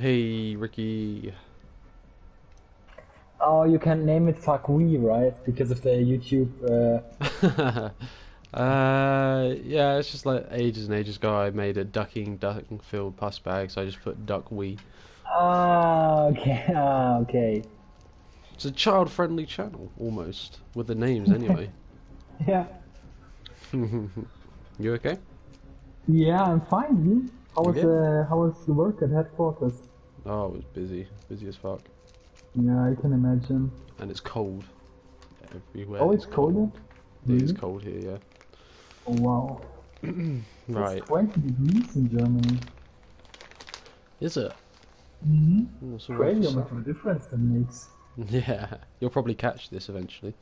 Hey, Ricky. Oh, you can name it Fakui, right? Because of the YouTube. Yeah, it's just like ages and ages ago I made a duck filled pus bag, so I just put duck wee. Ah, okay. Ah, okay. It's a child-friendly channel, almost, with the names anyway. Yeah. You okay? Yeah, I'm fine. You? Yeah. How was the work at headquarters? Oh, it was busy as fuck. Yeah, I can imagine. And it's cold. Everywhere Oh, is it's colder? cold. It is Really? cold here, Oh, wow. yeah. It's Right. 20 degrees in Germany. Is it? Mm-hmm. That's all right for Crazy how some. much of a difference that makes. Yeah, you'll probably catch this eventually.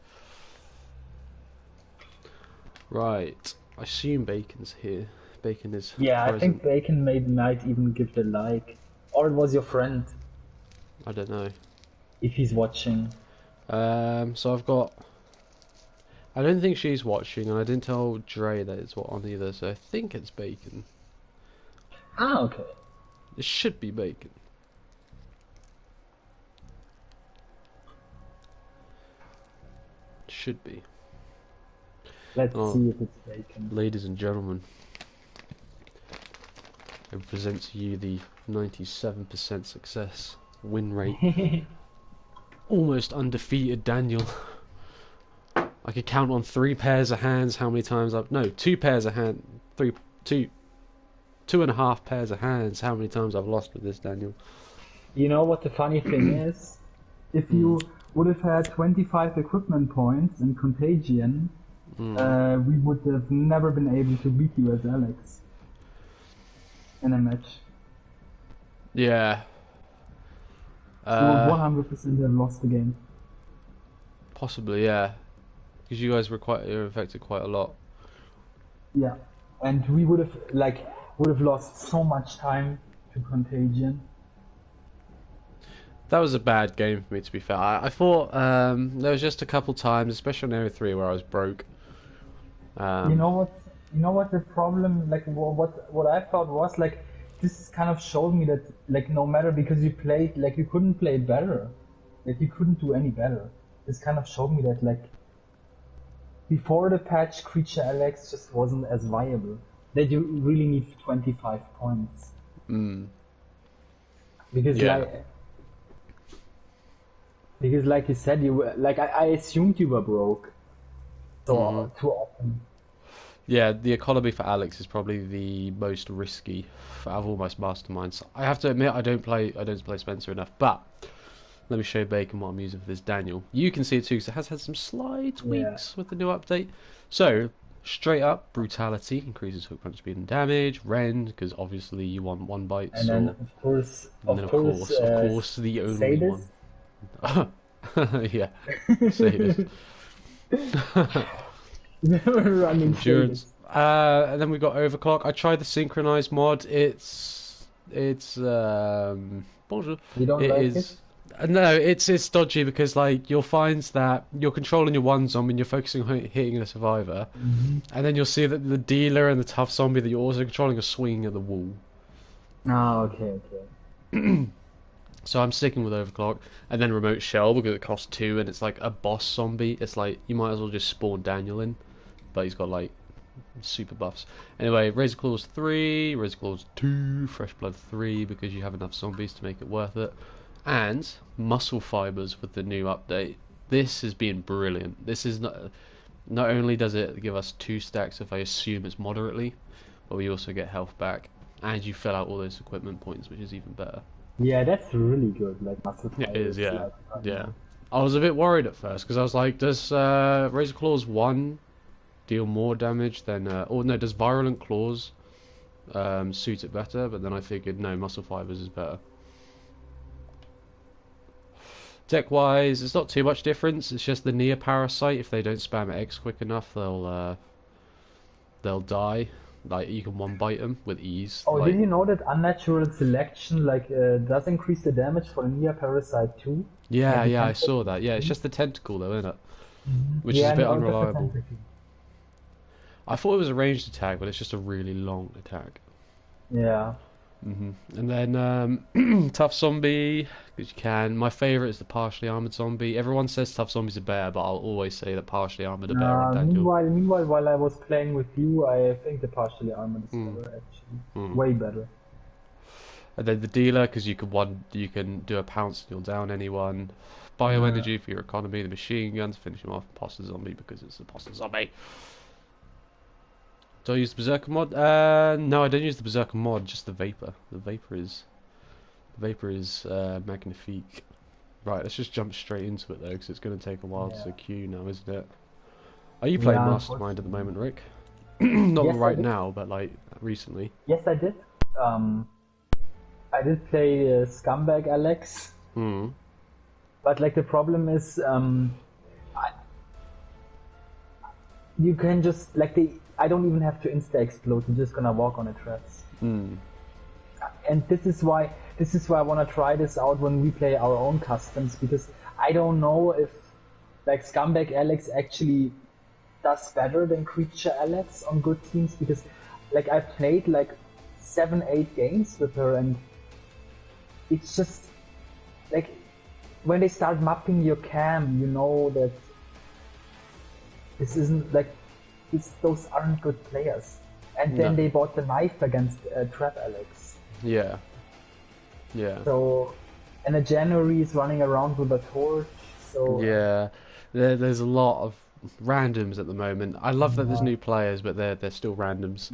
Right. I assume Bacon's here. Bacon is Yeah, I think present. Bacon might even give the like. Or it was your friend, I don't know. if he's watching. So I've got. I don't think she's watching, and I didn't tell Dre that it's on either, so I think it's Bacon. Ah, okay. It should be Bacon. Should be. Let's Oh, see if it's Bacon. ladies and gentlemen, I present to you the 97% success win rate. Almost undefeated Daniel. I could count on 3 pairs of hands how many times I've. No, 2 pairs of hands. Two and a half pairs of hands how many times I've lost with this Daniel. You know what the funny thing is? If Hmm. you would have had 25 equipment points in Contagion, Hmm. we would have never been able to beat you as Alex in a match. Yeah. You would Uh, 100% have lost the game. Possibly, yeah. Because you guys were affected quite a lot. Yeah. And we would have lost so much time to Contagion. That was a bad game for me, to be fair. I thought there was just a couple times, especially on Area 3, where I was broke. You Um, know what? You know what the problem? Like what I thought was like this kind of showed me that like no matter because you played like you couldn't play better, like you couldn't do any better. This kind of showed me that like before the patch, Creature Alex just wasn't as viable. That you really need 25 points mm, because yeah. like you said you were like I assumed you were broke Hmm. so too often. Yeah, the economy for Alex is probably the most risky out of all my masterminds. I have to admit, I don't play Spencer enough, but let me show Bacon what I'm using for this Daniel. You can see it too, because it has had some slight Yeah. tweaks with the new update. So, straight up, Brutality increases hook punch speed and damage. Rend, because obviously you want one bite And then saw. of And then course, of course, the only one. Sadist. Yeah, Sadist. Running Endurance. Sadist. And then we got Overclock. I tried the synchronized mod. Bonjour. You don't It like it? is no, it's dodgy because like you'll find that you're controlling your one zombie and you're focusing on hitting the survivor, Hmm. and then you'll see that the dealer and the tough zombie that you're also controlling are swinging at the wall. Ah, okay, okay. So I'm sticking with Overclock, and then Remote Shell because it costs 2 and it's like a boss zombie. It's like you might as well just spawn Daniel in, but he's got like super buffs. Anyway, Razor Claws 3, Razor Claws 2, Fresh Blood 3 because you have enough zombies to make it worth it. And Muscle Fibers with the new update. This has been brilliant. This is not only does it give us 2 stacks if I assume it's moderately, but we also get health back. And you fill out all those equipment points, which is even better. Yeah, that's really good. Like muscle It is, fibers, yeah. like Yeah. yeah. I was a bit worried at first because I was like, does Razor Claws 1 deal more damage than or no, does Virulent Claws suit it better? But then I figured no, Muscle Fibers is better. Tech wise, it's not too much difference. It's just the Neo Parasite. If they don't spam X quick enough, they'll die. Like you can one bite them with ease. Oh, did Like you know that unnatural selection like does increase the damage for the Nia Parasite too? yeah, Like the yeah, I saw tentacle? that. Yeah, it's just the tentacle though, isn't it? Which is Yeah, a bit no, just the unreliable. tentacle. I thought it was a ranged attack, but it's just a really long attack. Yeah. And then tough zombie, because you can. My favourite is the partially armoured zombie. Everyone says tough zombies are better, but I'll always say that partially armoured are better on Daniel. Meanwhile, while I was playing with you, I think the partially armored is better actually, way better. And then the dealer, because you can do a pounce and you'll down anyone. Bioenergy for your economy. The machine gun to finish him off. Imposter zombie because it's a imposter zombie. Do I use the Berserker mod? No, I don't use the Berserker mod. Just the Vapor. The Vapor is magnifique. Right, let's just jump straight into it though, because it's going to take a while to queue now, isn't it? Are you playing Mastermind at the moment, Rick? Not yes, right now, but like recently. Yes, I did. I did play Scumbag Alex. But like the problem is, you can just like I don't even have to insta explode. You're just gonna walk on the traps. And this is why I want to try this out when we play our own customs, because I don't know if like Scumbag Alex actually does better than Creature Alex on good teams, because like I've played like 7-8 games with her, and it's just like when they start mapping your cam, you know that this isn't like those aren't good players. And then they bought the knife against Trap Alex. Yeah. So, and a January is running around with a torch. So yeah, there's a lot of randoms at the moment. I love that there's new players, but they're still randoms.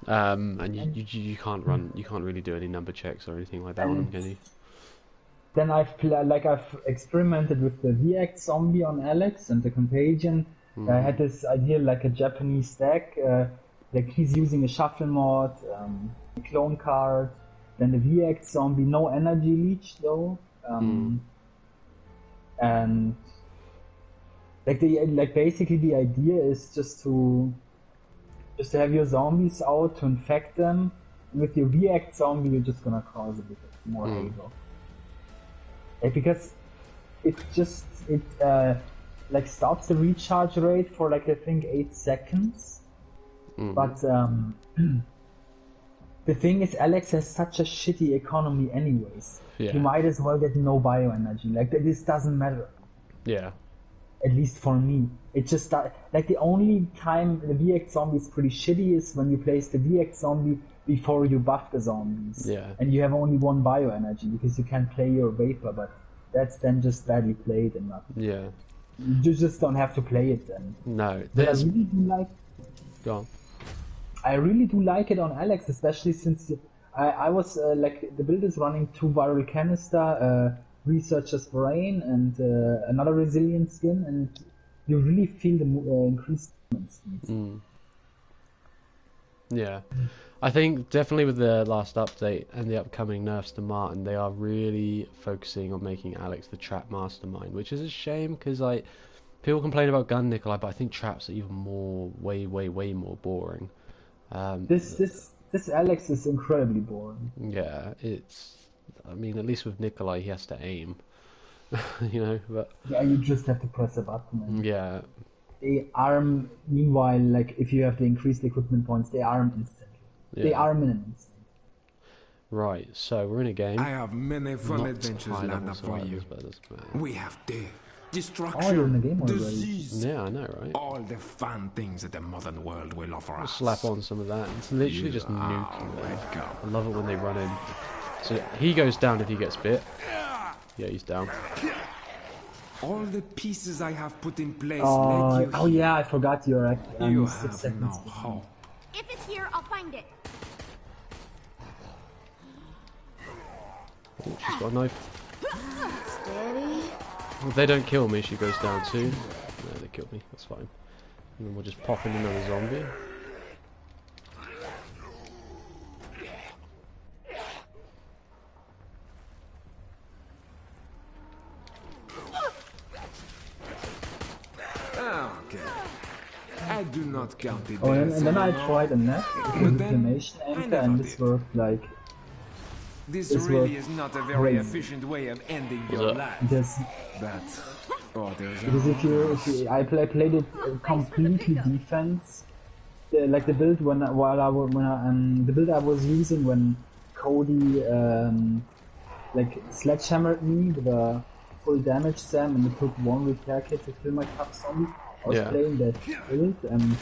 And you can't really do any number checks or anything like that on them, can you? Then I've experimented with the VX zombie on Alex and the Contagion. I had this idea like a Japanese deck. Like he's using a shuffle mod, a clone card, then the VX zombie, no energy leech though, and basically the idea is just to have your zombies out to infect them. And with your VX zombie, you're just gonna cause a bit more havoc. Because it like stops the recharge rate for like I think 8 seconds. But the thing is, Alex has such a shitty economy anyways. You might as well get no bioenergy. Like this doesn't matter. Yeah. At least for me, it just like the only time the VX zombie is pretty shitty is when you place the VX zombie before you buff the zombies. Yeah. And you have only 1 bioenergy because you can't play your Vapor, but that's then just badly played and not. Yeah. You just don't have to play it then. No. But I really do like. Go on. I really do like it on Alex, especially since I was like the build is running 2 viral canister, researcher's brain, and another resilient skin, and you really feel the increased movement speed. Yeah, I think definitely with the last update and the upcoming nerfs to Martin, they are really focusing on making Alex the trap mastermind, which is a shame because like people complain about Gun Nikolai, but I think traps are even more, way more boring. This Alex is incredibly boring. Yeah, I mean, at least with Nikolai, he has to aim, you know. But yeah, you just have to press a button. And yeah. They arm. Meanwhile, like if you have the increased equipment points, they arm instantly. Yeah. They arm in an instant. Right. So we're in a game. I have many fun adventures lined up for you. We have death, destruction, you're in the game already. disease. Yeah, I know, right? All the fun things that the modern world will offer us. Slap on some of that. It's literally just nuking them. I love it when they run in. So he goes down if he gets bit. Yeah, he's down. All the pieces I have put in place. Oh yeah, I forgot you're at you 6 have seconds. no hope. If it's here, I'll find it. Oh, she's got a knife. Steady. Well, if they don't kill me, she goes down too. No, they killed me. That's fine. And then we'll just pop in another zombie. Okay. I do not count it. Oh, and then I tried a net with the inflammation anchor, and this worked like. This really is not a very efficient way of ending your life. Because if you I played it completely defense, like the build the build I was using when Cody like sledgehammered me with a full damage Sam, and it took one repair kit to kill my cup zombie. I was playing that build, and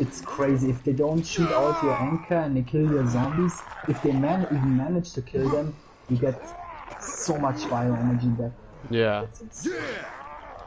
it's crazy. If they don't shoot out your anchor and they kill your zombies, if they even manage to kill them, you get so much bio energy back. Yeah.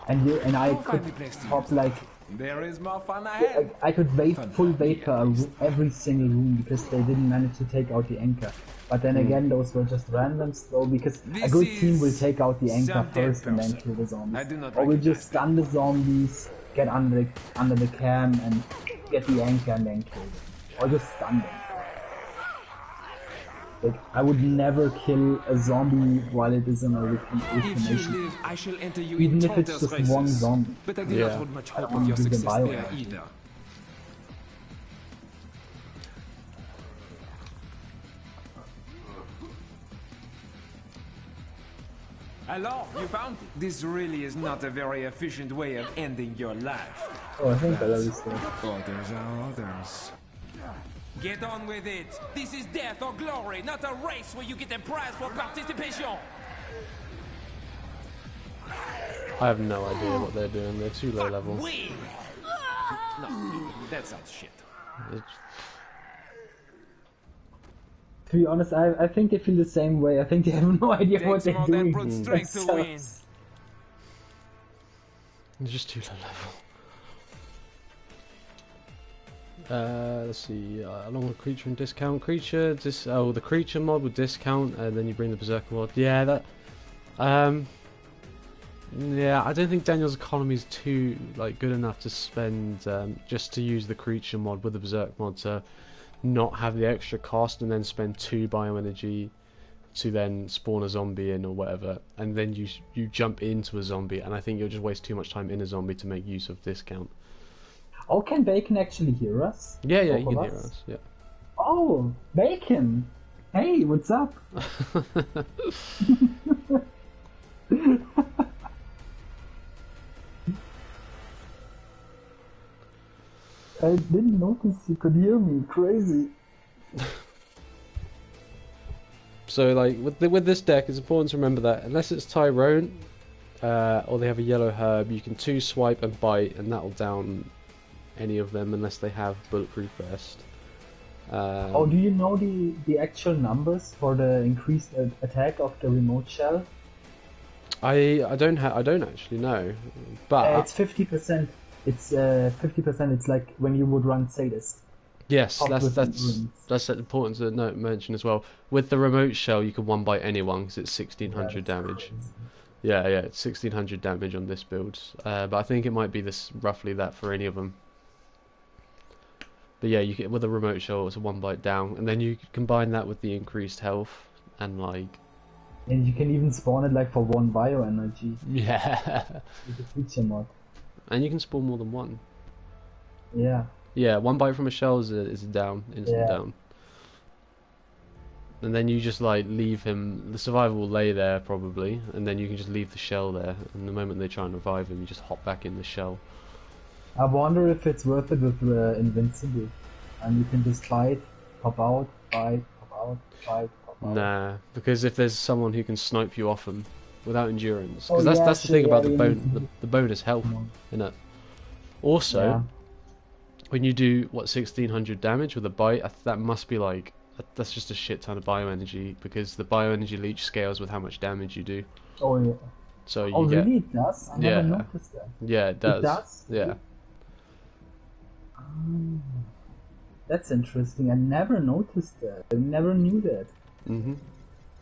And I could pop like. There is more fun ahead. I could full vapor every single room because they didn't manage to take out the anchor. But then again, those were just randoms though, because a good team will take out the anchor first and then kill the zombies. Or we'll just stun the zombies, get under the cam and get the anchor and then kill them. Or just stun them. Like, I would never kill a zombie while it is in a reclamation. Even if it's just one zombie. But I do not hold much hope of your success there either. Hello, you found it? This really is not a very efficient way of ending your life. Oh, I think that is Others are others. Get on with it. This is death or glory, not a race where you get a prize for participation. I have no idea what they're doing. They're too low level. No, that sounds shit. To be honest, I think they feel the same way. I think they have no idea what they're doing. Strength to win. They're just too low level. Let's see, along with creature and discount. The creature mod with discount, and then you bring the berserker mod. Yeah, that. Yeah, I don't think Daniel's economy is too good enough to spend just to use the creature mod with the berserk mod to not have the extra cost, and then spend 2 bioenergy to then spawn a zombie in or whatever, and then you jump into a zombie, and I think you'll just waste too much time in a zombie to make use of discount. Oh, can Bacon actually hear us? Yeah, he can hear us, yeah. Oh, Bacon! Hey, what's up? I didn't notice you could hear me. Crazy. So, with this deck, it's important to remember that unless it's Tyrone, or they have a yellow herb, you can 2 swipe and bite, and that'll down any of them unless they have bulletproof vest. Oh, do you know the actual numbers for the increased attack of the remote shell? I don't actually know, but it's 50%. It's 50%. It's like when you would run Sadist. Yes, that's important to mention as well. With the remote shell, you can one bite anyone because it's 1600 damage. Yeah, it's 1600 damage on this build. But I think it might be roughly that for any of them. But yeah, you get with a remote shell, it's a 1 bite down, and then you combine that with the increased health and And you can even spawn it for 1 bioenergy. Yeah. With the feature mod. And you can spawn more than 1. Yeah. Yeah, 1 bite from a shell is a down, instant down. And then you just leave him. The survivor will lay there probably, and then you can just leave the shell there. And the moment they try and revive him, you just hop back in the shell. I wonder if it's worth it with Invincible, and you can just fight, pop out, fight, pop out, fight, pop out. Nah, because if there's someone who can snipe you off them without endurance, because that's the thing about the bonus health, innit? Also, when you do 1600 damage with a bite, that must be that's just a shit ton of bioenergy, because the bioenergy leech scales with how much damage you do. Oh yeah. So you get. Really? It does? I never noticed that. Yeah, it does. It does? Yeah. That's interesting. I never noticed that. I never knew that.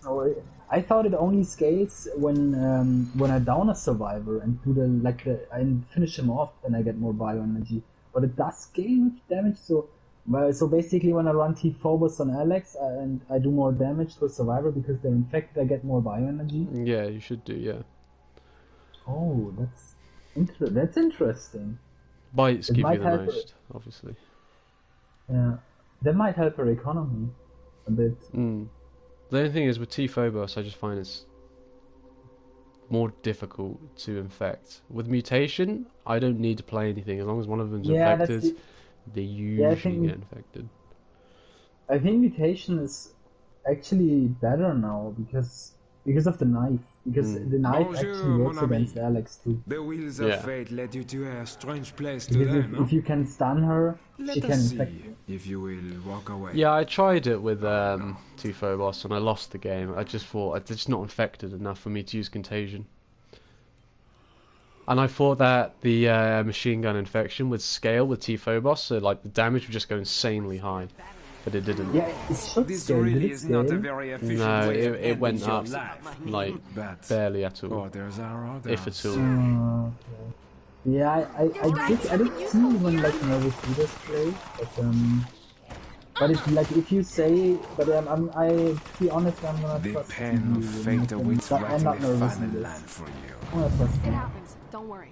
So I thought it only scales when I down a survivor and do and finish him off, and I get more bioenergy. But it does scale with damage. So basically, when I run T-Phobos on Alex and I do more damage to a survivor because they're infected, I get more bioenergy. Yeah, you should do. Yeah. Oh, that's interesting. Bites give you the most, obviously. Yeah, that might help her economy a bit. The only thing is with T-Phobos, I just find it's more difficult to infect. With mutation, I don't need to play anything as long as one of them's infected. They usually get infected. I think mutation is actually better now because of the knife. Because the knife Bonjour, actually works mon ami. against Alex too. The wheels Yeah. of fate led you to a strange place Because today, if you can stun her, she Let can us infect see you. if you will walk away. Yeah, I tried it with two Phobos and I lost the game. I just thought it's just not infected enough for me to use Contagion. And I thought that the machine gun infection would scale with T-Phobos, so like the damage would just go insanely high. But it didn't. Yeah, it should This scale. Did really it is not a scale? very efficient No, way of it ending went your up life. like But barely at all, orders are orders. if at all. Okay. Yeah, I did see when like nervous leaders play, but if you say, but I to be honest, I'm gonna The trust pen you. of fate awaits I'm writing not a nervous final leaders. land for you. I'm gonna trust It you. happens. Don't worry.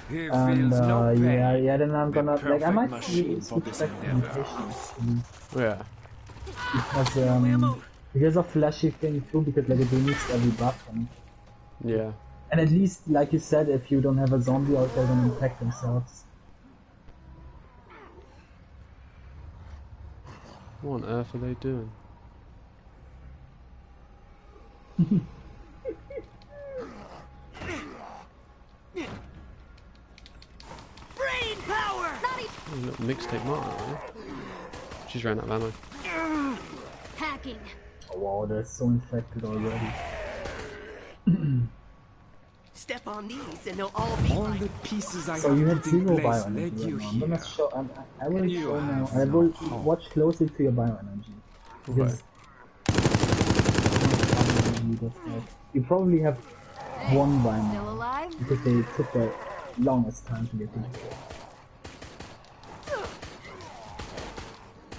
He And feels no pain. yeah, then I'm The gonna like I perfect might machine for switch this back to endeavor. mutation actually, Yeah. because of flashy thing too, because like it removes every buff Yeah. and at least like you said, if you don't have a zombie out there, then infect themselves. What on earth are they doing? Brain power! Not Oh, little mixtape Martin, right? She's ran out of ammo. hacking. Oh wow, they're so infected already. Step on these and they'll all be All mine. the pieces I So you have had put in zero place bioenergy led you right now. I'm gonna here. show. I will You show now. have I no will hope. watch closely to your bioenergy because you probably have one by Still now alive? because they took the longest time to get to you.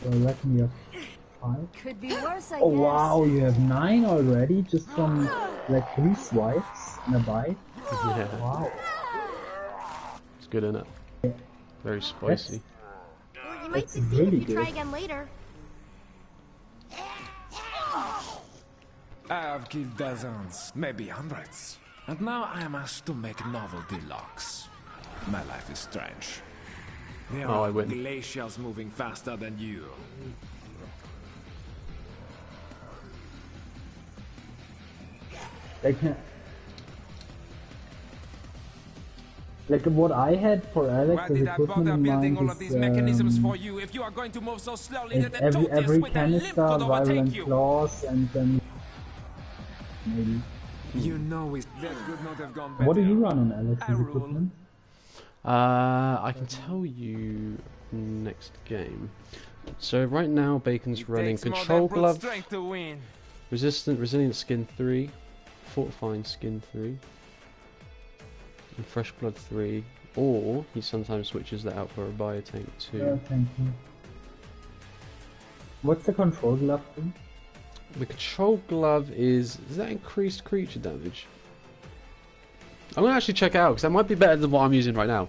So I reckon you have 5. Could be worse, I Oh guess. wow, you have 9 already just from like 3 swipes and a bite. Yeah. Wow. It's good, isn't it? Very spicy. You might That's succeed really if you try good. again later. I have killed dozens, maybe hundreds. And now I am asked to make novelty locks. My life is strange. There Oh, I are win. glaciers moving faster than you. Like what I had for Alex Why as did I equipment bother in building mind all of is, these mechanisms for you if you are going to move so slowly is that the every tortoise with a limp canister, could overtake virulent you? claws, and then maybe. You know it. That could not have gone better. What do you run on Alex's I rule. equipment? I can tell you next game. So right now, Bacon's running Takes more Control than brute Glove, strength to win. Resilient Skin 3, Fortifying Skin 3, and Fresh Blood 3, or he sometimes switches that out for a Biotank 2. Yeah, thank you. What's the control glove thing? The Control Glove is that increased creature damage? I'm gonna actually check it out because that might be better than what I'm using right now.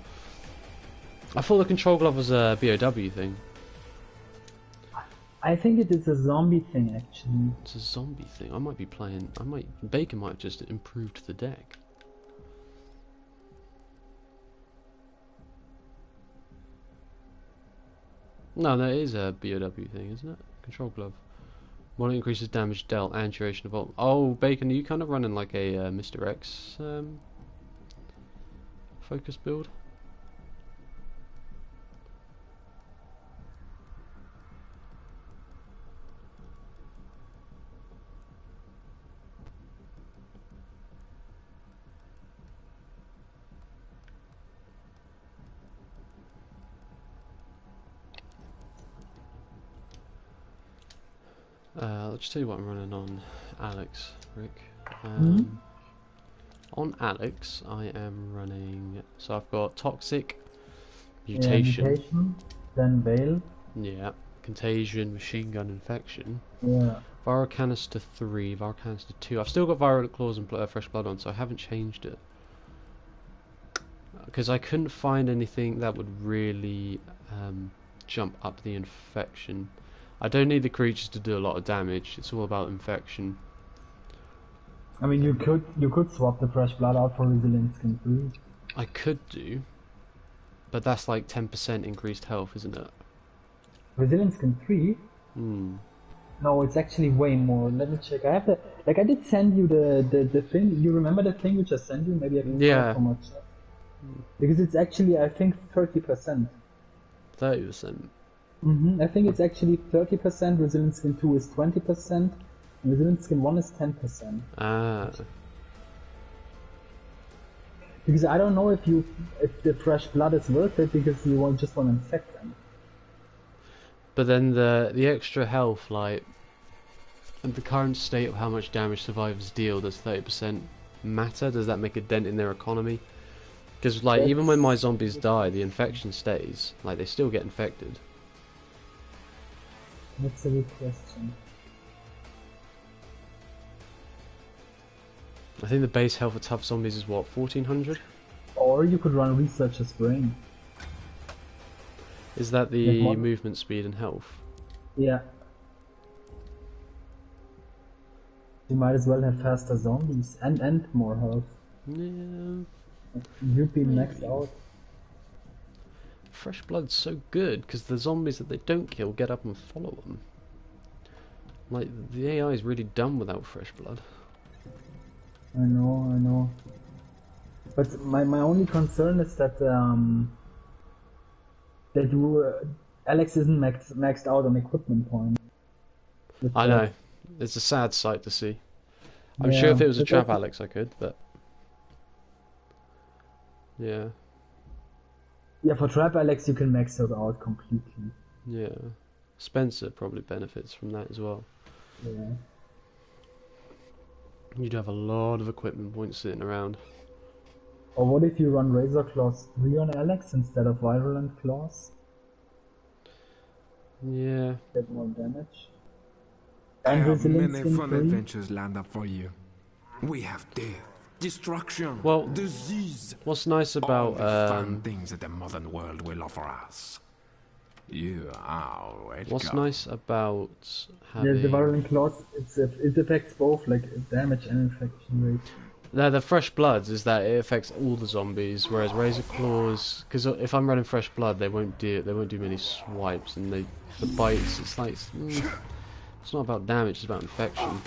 I thought the Control Glove was a BOW thing. I think it is a zombie thing actually. It's a zombie thing. I might be playing. Bacon might have just improved the deck. No, that is a BOW thing, isn't it? Control Glove. One increases damage dealt and duration of ult. Oh, Bacon, are you kind of running like a Mr. X focus build? I'll just tell you what I'm running on Alex, Rick. On Alex, I am running. So I've got Toxic, Mutation, Yeah, mutation, then Veil. yeah, Contagion, Machine Gun, Infection, Yeah. Viral Canister 3, Viral Canister 2. I've still got Virulent Claws and Fresh Blood on, so I haven't changed it. Because I couldn't find anything that would really jump up the infection. I don't need the creatures to do a lot of damage, it's all about infection. I mean, you could swap the fresh blood out for Resilient Skin 3. I could do, but that's like 10% increased health, isn't it? Resilient Skin 3? No, it's actually way more. Let me check. I have the like I did send you the thing. You remember the thing which I sent you? Maybe I can Yeah. how much. Because it's actually I think 30%. 30%. I think it's actually 30%. Resilient Skin 2 is 20%. And Resilient Skin 1 is 10%. Ah. Because I don't know if the fresh blood is worth it because you won't just want to infect them. But then the extra health, like, and the current state of how much damage survivors deal, does 30% matter? Does that make a dent in their economy? Because, like, even when my zombies die, the infection stays. Like, they still get infected. That's a good question. I think the base health of tough zombies is what, 1400? Or you could run Researcher's Brain. Is that the Like what? movement speed and health? Yeah. You might as well have faster zombies and more health. Yeah. You'd be maxed out. Fresh blood's so good because the zombies that they don't kill get up and follow them. Like, the AI is really dumb without fresh blood. I know. But my only concern is that Alex isn't maxed out on equipment points. I know. It's a sad sight to see. I'm sure if it was a but trap that's- Alex I could, but... Yeah. Yeah, for Trap Alex you can max it out completely. Yeah. Spencer probably benefits from that as well. Yeah. You'd have a lot of equipment points sitting around. Or what if you run Razor Claws 3 on Alex instead of Virulent Claws? Yeah. Get more damage. I And have Resilient many Skin fun 3? adventures lined up for you. We have death, destruction, Well, disease, What's nice all about the fun things that the modern world will offer us. You are welcome. what's nice about Yeah, having the Virulent Claws, it affects both like damage and infection rate. the fresh bloods is that it affects all the zombies, whereas Razor Claws, because if I'm running fresh blood, they won't do many swipes, and the bites. It's like it's not about damage, it's about infection.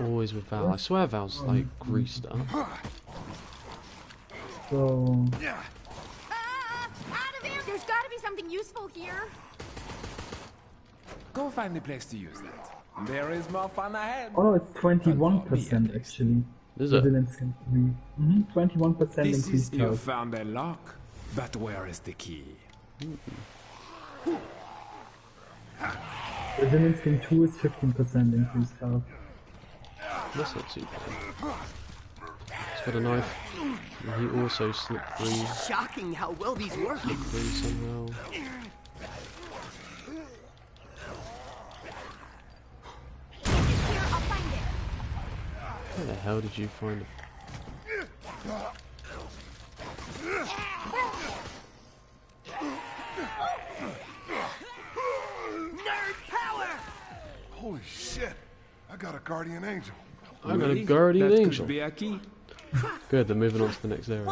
Always with Val. I swear Val's like greased up. So Out of here! There's gotta be something useful here. Go find a place to use that. There is more fun ahead. oh no, it's Fun for me, 21% at least. actually. Is it? Resilient Skin 3. 21% This is increased you health. found a lock, but where is the key? Resilient Skin 2 is 15% increased health. That's not too bad. He's got a knife. And he also slipped through Shocking how well these work. somehow. Here, I'll find it. Where the hell did you find it? Nerd power! Holy shit! I got a guardian angel. I got a Really? guardian that angel. Could be a key. Good, they're moving on to the next area.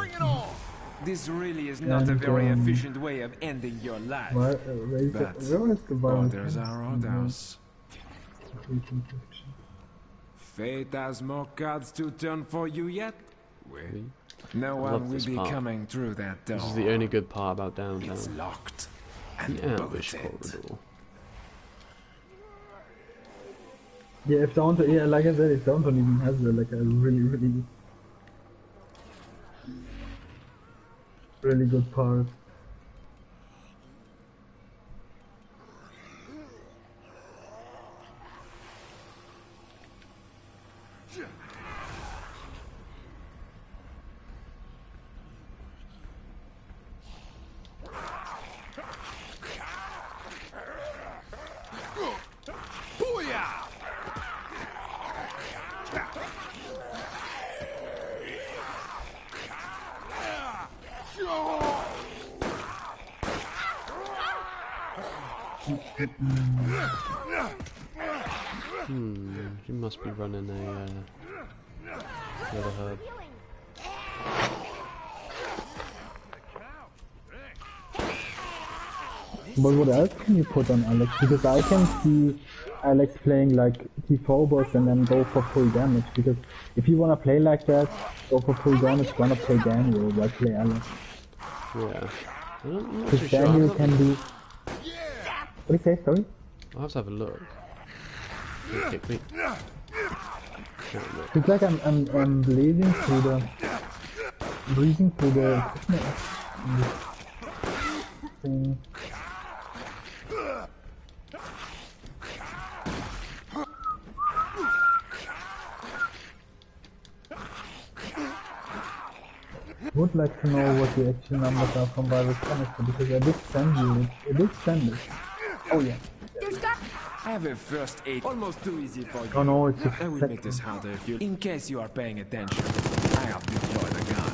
This really is not a And, very efficient way of ending your life. But Where is the Virulent orders Skin? are orders. Increased infection. Fate has more cards to turn for you yet. Well, no love one will this be part. coming through that door. This is the only good part about Downtown. It's locked and The ambush bolted. corridor. Yeah, if Downtown, yeah, like I said, if Downtown even has like a really good part. Booyah! You must be running a the other herb. But what else can you put on Alex? Because I can see Alex playing like T-Phobos and then go for full damage. Because if you wanna play like that, go for full damage, gonna play Daniel, why play Alex? Yeah. I'm not Because too sure. Daniel can do... What do you say, sorry? I'll have to have a look. Don't kick me. Can't look. It's like I'm breathing through the thing. Would like to know what the actual numbers are from Virus Canister because I did send you it. I did send it. Oh yeah. There's got. I have a first aid almost too easy for you. Oh no, it's just I will make this harder if you... In case you are paying attention, I have deployed a gun.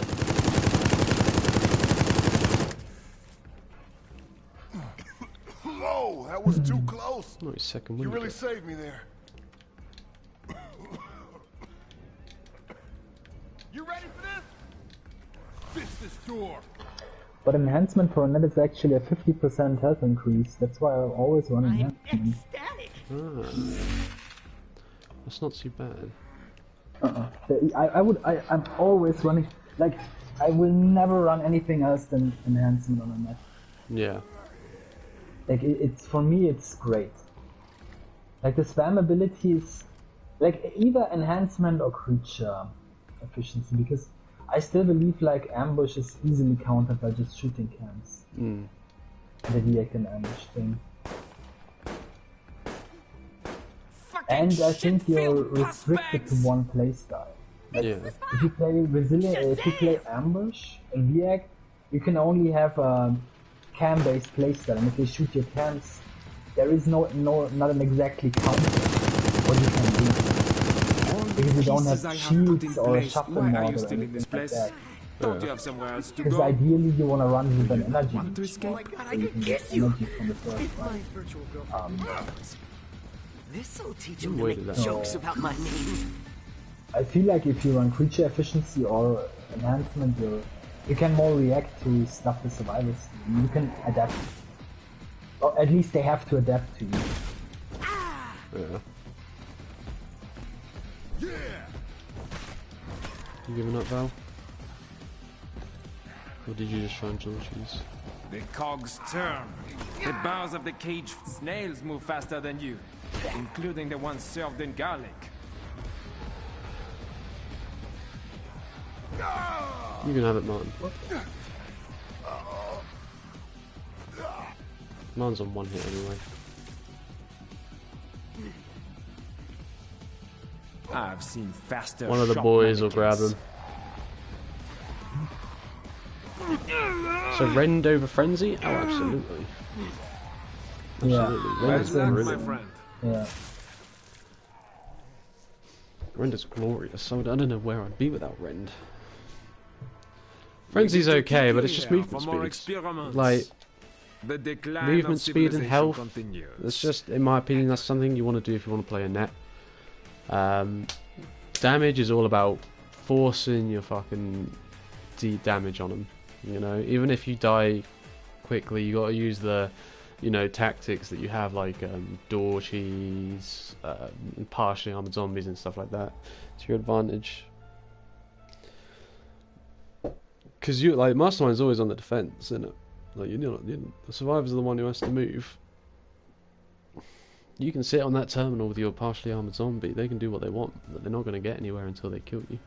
Whoa, that was too close. No, his second You window. really saved me there. You ready for this? Fix this door. But enhancement for a net is actually a 50% health increase. That's why I always run enhancement. That's not too bad. I'm always running, like, I will never run anything else than enhancement on a net. Yeah. Like, it's, for me, it's great. Like, the spam ability is, like, either enhancement or creature efficiency, because I still believe, like, ambush is easily countered by just shooting cans. The react and ambush thing. And I think you're restricted to one playstyle. Like, Yeah. if you play resilient, if you play ambush and react, you can only have a cam-based playstyle, and if they shoot your cans, there is not an exactly counter what you can do. Because you don't have shields or a shuffle Why are mod you or still in anything this like place? that. Don't you have somewhere else to Because go? ideally you want to run with an energy Want to leech, escape? so you can get energy from the first fight. This'll teach him to Wait, make that's- jokes about my name. I feel like if you run creature efficiency or enhancement, you can more react to stuff the survivors do. You can adapt. Or at least they have to adapt to you. Yeah. You giving up, Val? Or did you just try and chill cheese? The cogs turn. The bars of the cage snails move faster than you, including the ones served in garlic. You can have it, Martin. Mine's on one hit anyway. I've seen faster. One of the shot boys will grab mannequins. him. So Rend over Frenzy? Oh, absolutely. Yeah. Absolutely. Well Rend is done, my brilliant. friend. Yeah. Rend is glorious. So I don't know where I'd be without Rend. Frenzy's okay, but it's just movement For more speed. experiments. Like, The decline movement of speed and civilization health. continues. It's just, in my opinion, that's something you want to do if you want to play a net. Damage is all about forcing your fucking damage on them. You know, even if you die quickly, you got to use the, you know, tactics that you have, like door cheese, partially armored zombies and stuff like that, to your advantage. Because you like Mastermind's always on the defense, isn't it? Like the survivor's are the one who has to move. You can sit on that terminal with your partially armored zombie. They can do what they want, but they're not going to get anywhere until they kill you.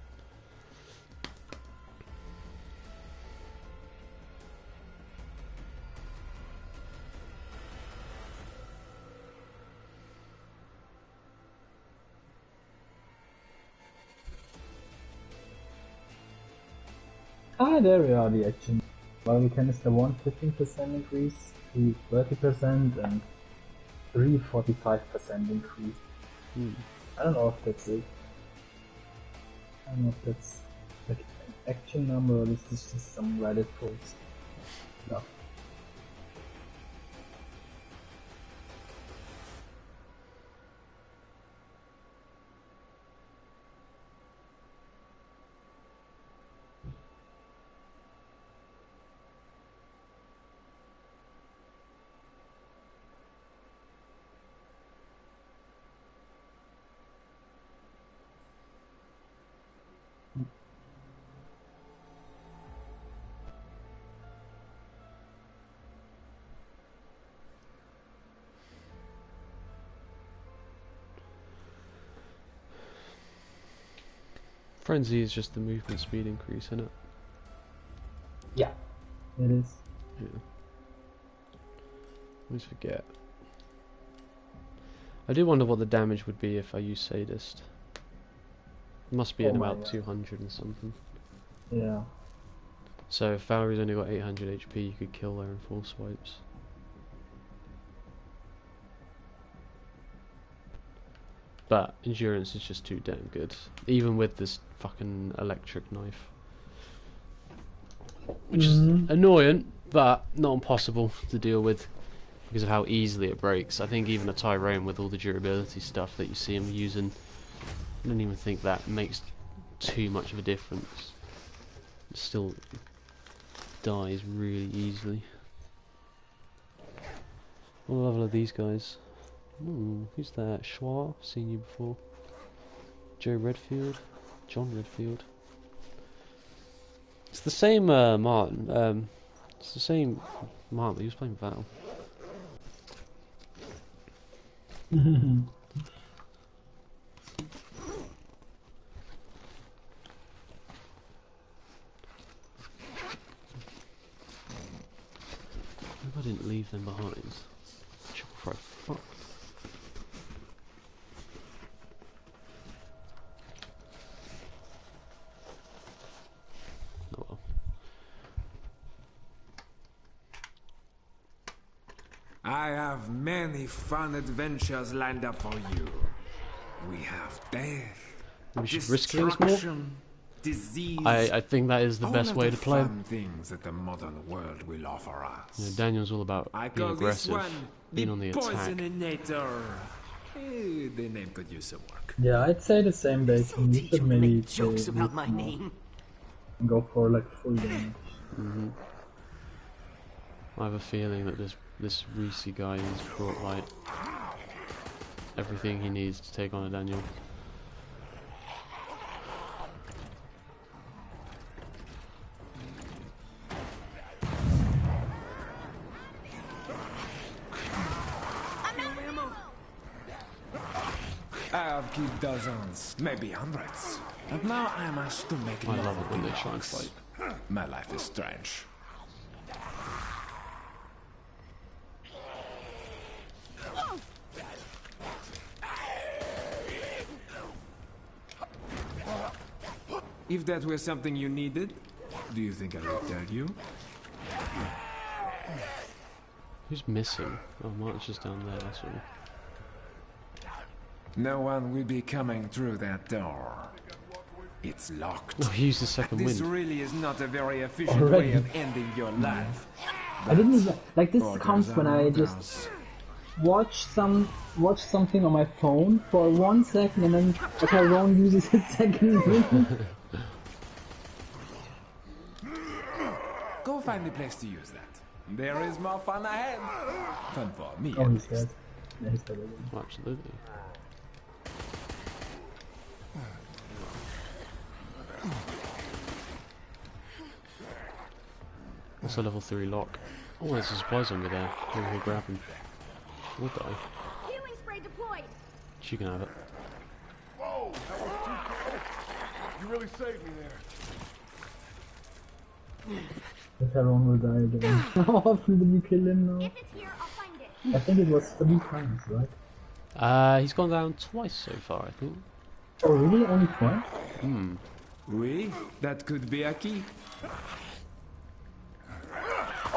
Ah, there we are, the action. Well, canister 1 15% increase, 2 30%, and 3 45% increase. I don't know if that's it. I don't know if that's like an action number or this is just some Reddit post. No. Frenzy is just the movement speed increase, isn't it? Yeah, it is. Yeah. I always forget. I do wonder what the damage would be if I use Sadist. It must be Oh at my about God. 200 and something. Yeah. So if Valerie's only got 800 HP, you could kill her in 4 swipes. But endurance is just too damn good, even with this fucking electric knife. Which is annoying, but not impossible to deal with because of how easily it breaks. I think even a Tyrone with all the durability stuff that you see him using, I don't even think that makes too much of a difference. It still dies really easily. What level are these guys? Ooh, who's that? Schwa? Seen you before. Joe Redfield? John Redfield. It's the same Martin. It's the same Martin, he was playing Val. I didn't leave them behind. Triple fry. Fuck. Oh well. I have many fun adventures lined up for you. We have death, We should risk things more. destruction, disease. I think that is the all best of way the to play. fun things that the modern world will offer us. You know, Daniel's all about I being call this aggressive, one being on the attack. Poisoninator. The name could use some work. Yeah, I'd say the same, This'll Bacon. You teach should him to maybe make jokes play about my more name. and go for like full damage. I have a feeling that this Reese guy has brought like everything he needs to take on a Daniel. I have killed dozens, maybe hundreds. And now I am asked to make I love novel it when they try and deluxe. fight. My life is strange. If that were something you needed, do you think I would tell you? Who's missing? Oh, Martin's just down there, that's all. No one will be coming through that door. It's locked. Oh, he used the second This wind. really is not a very efficient Already. way of ending your life. I didn't even like this Orders comes when are I orders. just watch something on my phone for 1 second and then the Tyrone uses his second wind. Go find a place to use that. There is more fun ahead. Fun for me. Oh, at he's dead. least. Yeah, he's dead again. Oh, absolutely. That's a level 3 lock. Oh, there's a supply zombie there. Maybe we'll grab him. We'll die. Healing spray deployed. She can have it. Whoa, that was too close. You really saved me there. The Tyrone will die again. How often did you kill him now? If it's here, I'll find it. I think it was 3 times, right? He's gone down twice so far, I think. Oh, really? Only twice? Oui, that could be a key.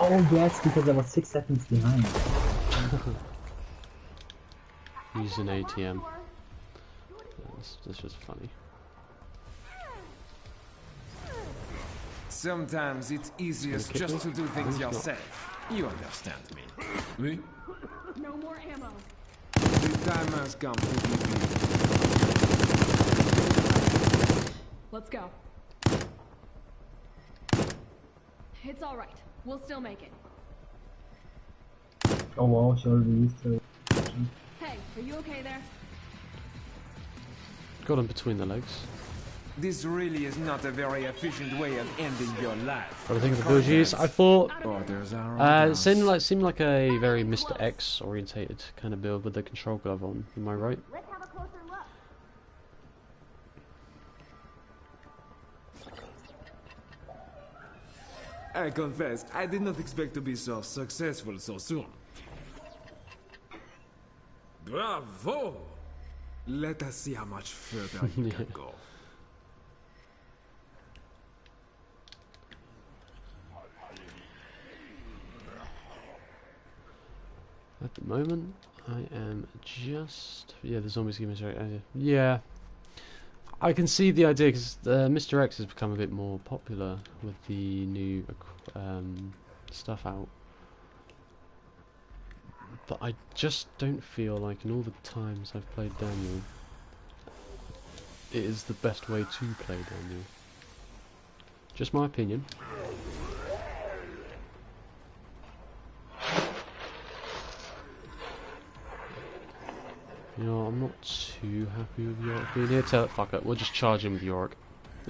Oh, yes, because I was 6 seconds behind. Use an ATM. That's just funny. Sometimes it's easiest Gonna kick just to me? do things No, he's not. yourself. You understand me. Oui? No more ammo. The time has come to reveal. Let's go. It's all right. We'll still make it. Oh wow, she already used her. Hey, are you okay there? Got him between the legs. This really is not a very efficient way of ending your life. What do I think of the bougies? I thought Orders are it orders. seemed like a very Mr. X orientated kind of build with the control glove on. Am I right? Let's have a closer look. I confess, I did not expect to be so successful so soon. Bravo! Let us see how much further you can go. At the moment, I am just... Yeah, the zombies give me a straight idea. Yeah. I can see the idea, because Mr. X has become a bit more popular with the new stuff out. But I just don't feel like in all the times I've played Daniel, it is the best way to play Daniel. Just my opinion. You know, I'm not too happy with Yorick being here. Tell it, fuck it, we'll just charge him with Yorick.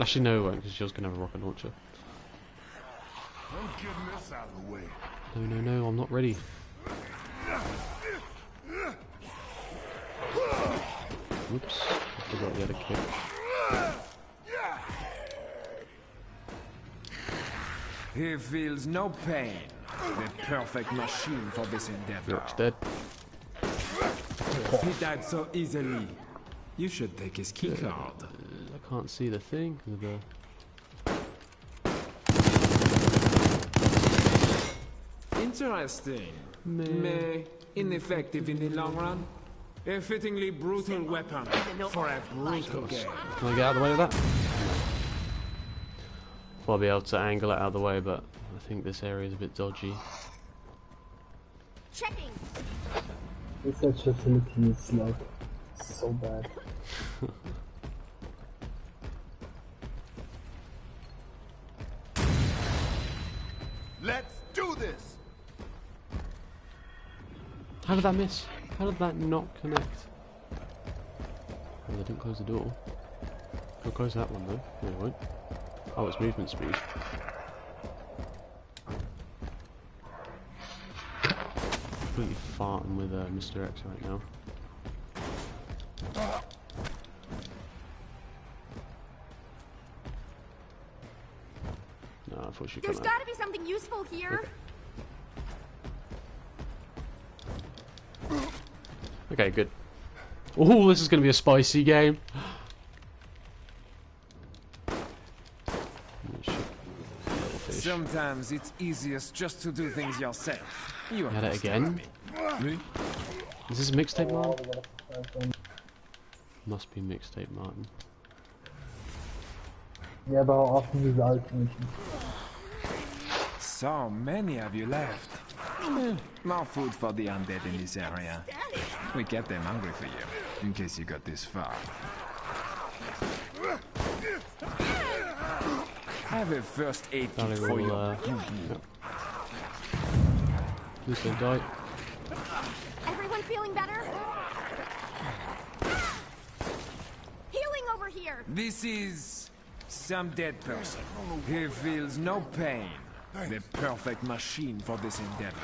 Actually, no, we won't, because Jill's gonna have a rocket launcher. I'm getting this out of the way. No, no, no, I'm not ready. Whoops, I forgot the other kick. He feels no pain. The perfect machine for this endeavor. Yorick's dead. He died so easily. You should take his key card. I can't see the thing. Interesting. Meh. Ineffective in the long run. A fittingly brutal weapon for a brutal game. Can I get out of the way of that? Well, I'll be able to angle it out of the way, but I think this area is a bit dodgy. Checking. Research facility is like so bad. Let's do this! How did that miss? How did that not connect? Oh, they didn't close the door. They'll close that one though. No, they won't. Oh, it's movement speed. Completely farting with Mr. X right now. No, I thought she'd come There's out. got to be something useful here. Okay, good. Oh, this is going to be a spicy game. Sometimes it's easiest just to do things yourself. You Had it again? Me? Is this Mixtape Martin? Must be Mixtape Martin. Yeah, but how often is ultimate? So many of you left. More food for the undead in this area. We kept them hungry for you, in case you got this far. Have a first aid kit Valley for will, you. Yep. Please don't die. Everyone feeling better? Healing over here. This is some dead person. He feels no pain. The perfect machine for this endeavor.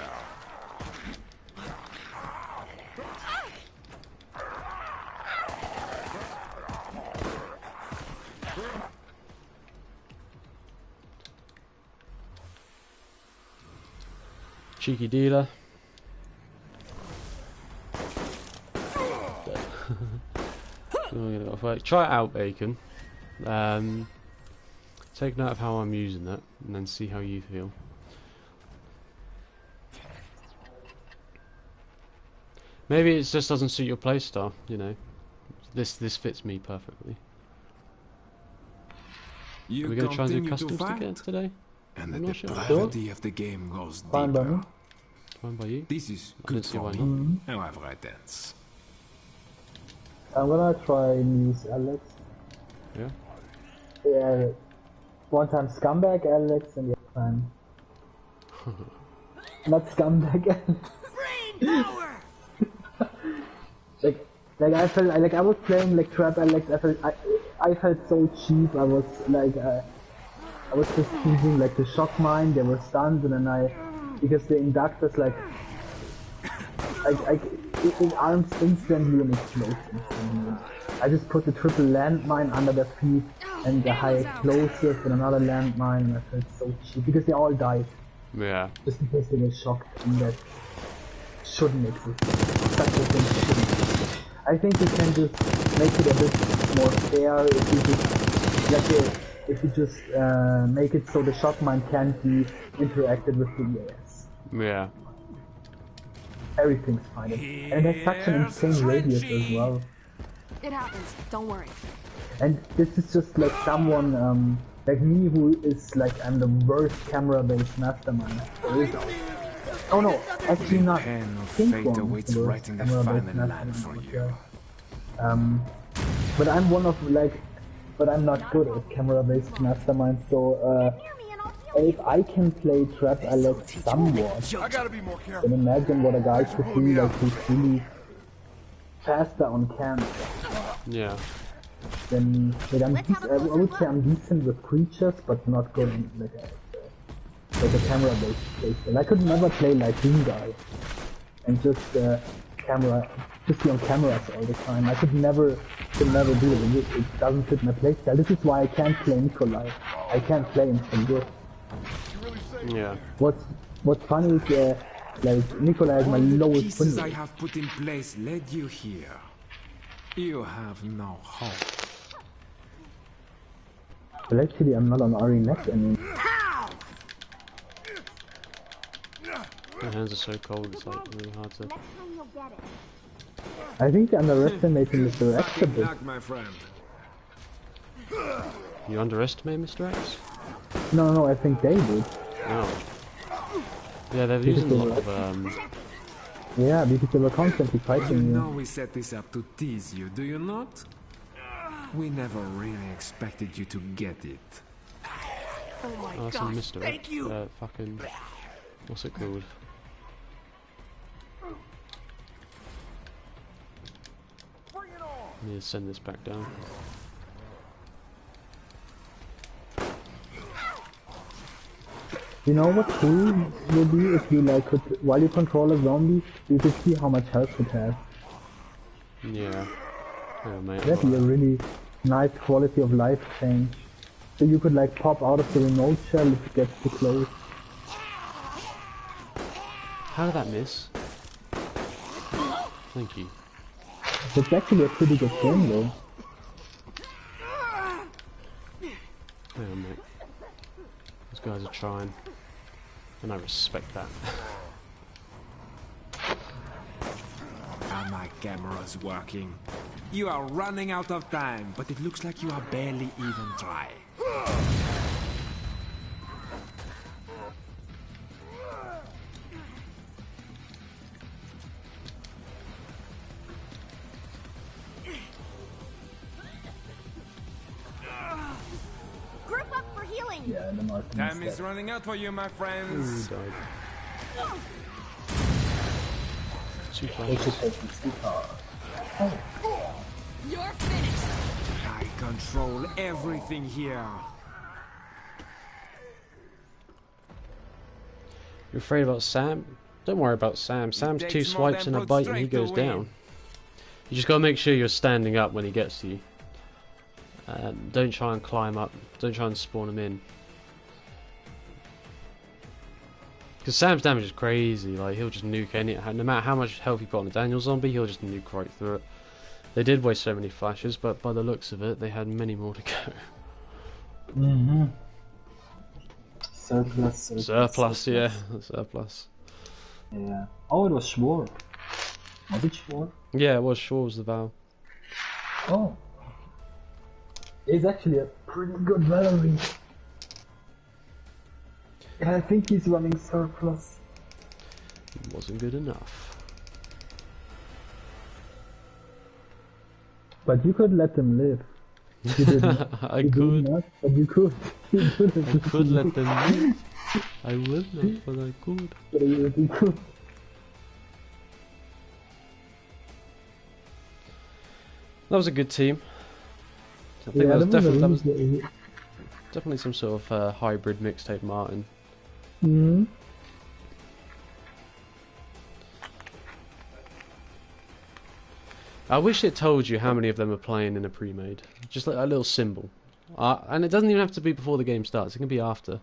Cheeky dealer. Try it out, Bacon. Take note of how I'm using that, and then see how you feel. Maybe it just doesn't suit your playstyle, you know. This fits me perfectly. Are we going to try and do customs today? And I'm the not sure. depravity of the game goes Fine by me. deeper. Fine by you? This is I good don't see for why me. not. However, it ends. I'm gonna try and use Alex. Yeah? Yeah. One time Scumbag Alex and the other time. Not Scumbag Alex. like I felt like I was playing like Trap Alex. I felt so cheap. I was like I was just using like the shock mine. There were stuns, and then because the inductors like it arms instantly and explodes instantly. I just put the triple landmine under their feet, and a high explosive and another landmine, and I felt so cheap because they all died Yeah. just in case they get shocked, and that shouldn't exist. Such a thing shouldn't exist. I think you can just make it a bit more fair if you just make it so the shock mine can't be interacted with the EAS. Yeah. Everything's fine, and it has such an insane radius as well. It happens. Don't worry. And this is just like someone like me who is like I'm the worst camera-based mastermind there is. Oh no, actually not. Pen of Pink fate one is awaits the worst writing the camera-based final line mastermind for out you. there. But I'm one of but I'm not good at camera-based masterminds, so if I can play Trap Alex somewhat, I gotta be more careful. then imagine what a guy could do, like who's really faster on cam. Yeah. Then I would say I'm decent with creatures, but not good in like a camera-based playstyle. I could never play like Doom Guy and just be on cameras all the time. I could never do it. It doesn't fit my playstyle. This is why I can't play Nikolai. I can't play him so good. Yeah. What's funny is like Nikolai is my All the lowest pieces win I rate. have put in place led you here. You have no hope. But actually, I'm not on Ari neck anymore. My hands are so cold, it's like really hard to... I think they're underestimating Mr. X a bit. Luck, my friend. You underestimate Mr. X? No, I think they did. No. Yeah, they're using a lot of, Yeah, because they were constantly You fighting know you. we set this up to tease you, do you not? We never really expected you to get it. oh, some Mr. X. Fucking... What's it called? I need to send this back down. You know what cool would be if you like could, while you control a zombie, you could see how much health it has. Yeah. Oh, mate. That'd be a really nice quality of life change. So you could like pop out of the remote shell if it gets too close. How did that miss? Thank you. It's actually a pretty good game though. Hang on, mate. These guys are trying. And I respect that. Are my cameras working? You are running out of time, but it looks like you are barely even trying. Group up for healing. Yeah, the Martin Time is running out for you, my friends. Who died? Too They close. should take the super. You're finished. I control everything here. You're afraid about Sam? Don't worry about Sam. Sam's takes two more swipes than and a brute bite and he strength goes to down. win. You just gotta make sure you're standing up when he gets to you. Don't try and climb up. Don't try and spawn him in. Because Sam's damage is crazy. Like, he'll just nuke any... No matter how much health you've got on a Daniel zombie, he'll just nuke right through it. They did waste so many flashes, but by the looks of it, they had many more to go. Mm-hmm. Surplus. Surplus, yeah. Surplus. Yeah. Oh, it was Schwar. Was it Schwar? Yeah, it was. Sure was the Val. Oh. He's actually a pretty good Valerie. Yeah, I think he's running Surplus. Wasn't good enough. But you could let them live. You didn't. I You could. did not, but you could. You couldn't. I could let them live. I would not, but I could. But you could. That was a good team. I think Yeah, that was definitely some sort of hybrid mixtape Martin. Mm-hmm. I wish it told you how many of them are playing in a pre-made. Just like a little symbol. And it doesn't even have to be before the game starts. It can be after.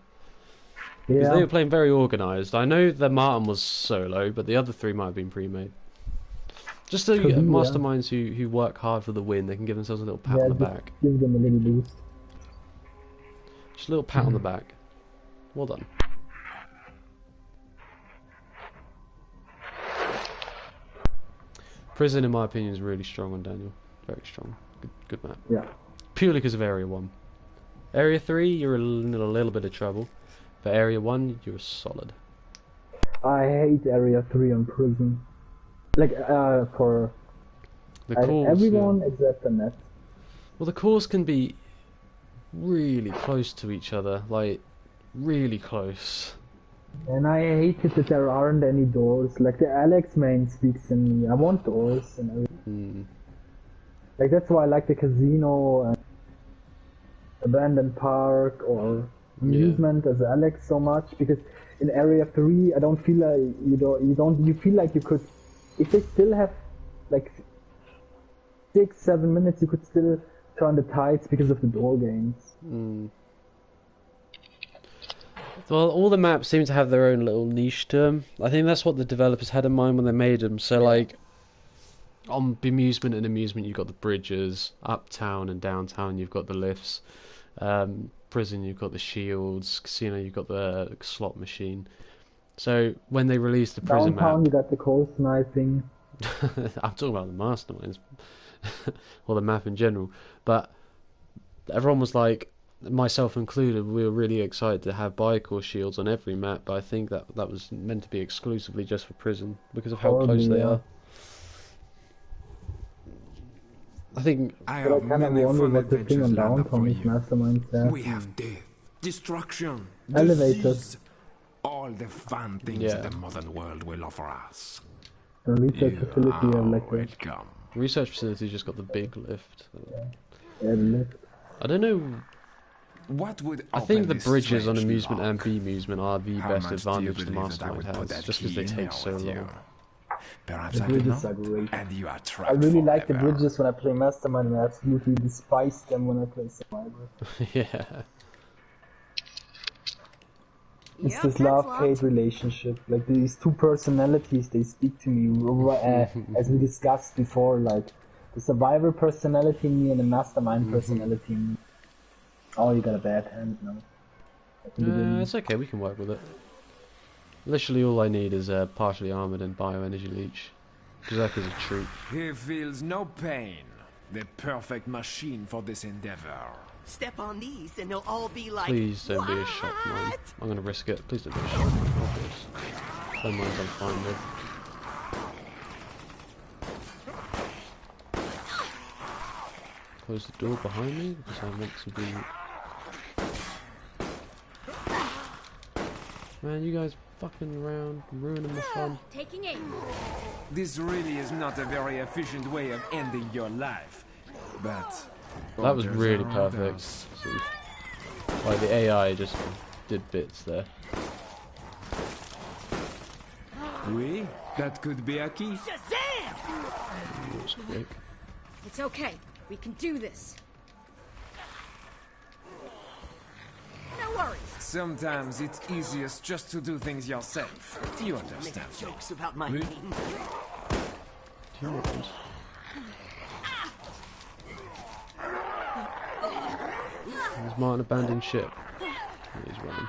Because Yeah. they were playing very organised. I know the Martin was solo, but the other three might have been pre-made. Just so you get Could be, yeah. masterminds who work hard for the win, they can give themselves a little pat Yeah, on the just back. give them a little boost. Just a little pat on the back. Well done. Prison, in my opinion, is really strong on Daniel. Very strong. Good map. Yeah. Purely because of Area 1. Area 3, you're in a little bit of trouble. But Area 1, you're solid. I hate Area 3 on Prison. Like, for The cores, everyone yeah. except the net. Well, the cores can be really close to each other. Like, really close. And I hate it that there aren't any doors. Like, the Alex main speaks in me. I want doors and everything. Like, that's why I like the casino and abandoned park or amusement as Alex so much, because in Area 3 I don't feel like you feel like you could, if they still have like 6-7 minutes, you could still turn the tides because of the door games. Well, all the maps seem to have their own little niche to them. I think that's what the developers had in mind when they made them. So, like, on Bemusement and Amusement, you've got the bridges. Uptown and Downtown, you've got the lifts. Prison, you've got the shields. Casino, you've got the slot machine. So, when they released the prison Downtown, map... you got the cold sniping. I'm talking about the masterminds. Or the map in general. But everyone was like, myself included, we were really excited to have Bicor shields on every map, but I think that was meant to be exclusively just for Prison because of how close they are. I think I But I have kind of many wonder fun what the thing adventures on lined up Downtown for is, you. Masterminds. We have death, destruction, Elevators. disease, all the fun things Yeah. the modern world will offer us. The research You facility are of like the, welcome. research facility's just got the big lift. the lift. I don't know. What would I think open the this bridges on strange Amusement lock? and Bemusement are the How best much do you advantage the believe that I would Mastermind put has, that just because they key in take there so with you? long. Perhaps The I can bridges knock, are great. and you are I trapped really like the forever. bridges when I play Mastermind, and I absolutely despise them when I play Survivor. Yeah. It's Yep, this that's love-hate locked. relationship. Like these two personalities, they speak to me, as we discussed before. Like the Survivor personality in me and the Mastermind personality in me. Oh, you got a bad hand now. At the beginning. It's okay, we can work with it. Literally all I need is partially armoured and bioenergy leech. Berserker's a treat. He feels no pain. The perfect machine for this endeavor. Step on these and they'll all be like, Please don't be a shock mine. "What?" I'm gonna risk it. Please don't be a shock mine. Obvious. Don't mind, I'm fine with. Close the door behind me because I want to be. Man, you guys fucking around, ruining the fun. Taking aim. This really is not a very efficient way of ending your life. But That was orders really are perfect. orders. See? Like the AI just did bits there. Oui, that could be a key. Shazam! It was quick. It's okay. We can do this. No worries. Sometimes it's easiest just to do things yourself. You understand? Making jokes about my Oui. name. Humans. There's Martin abandoned ship. He's running.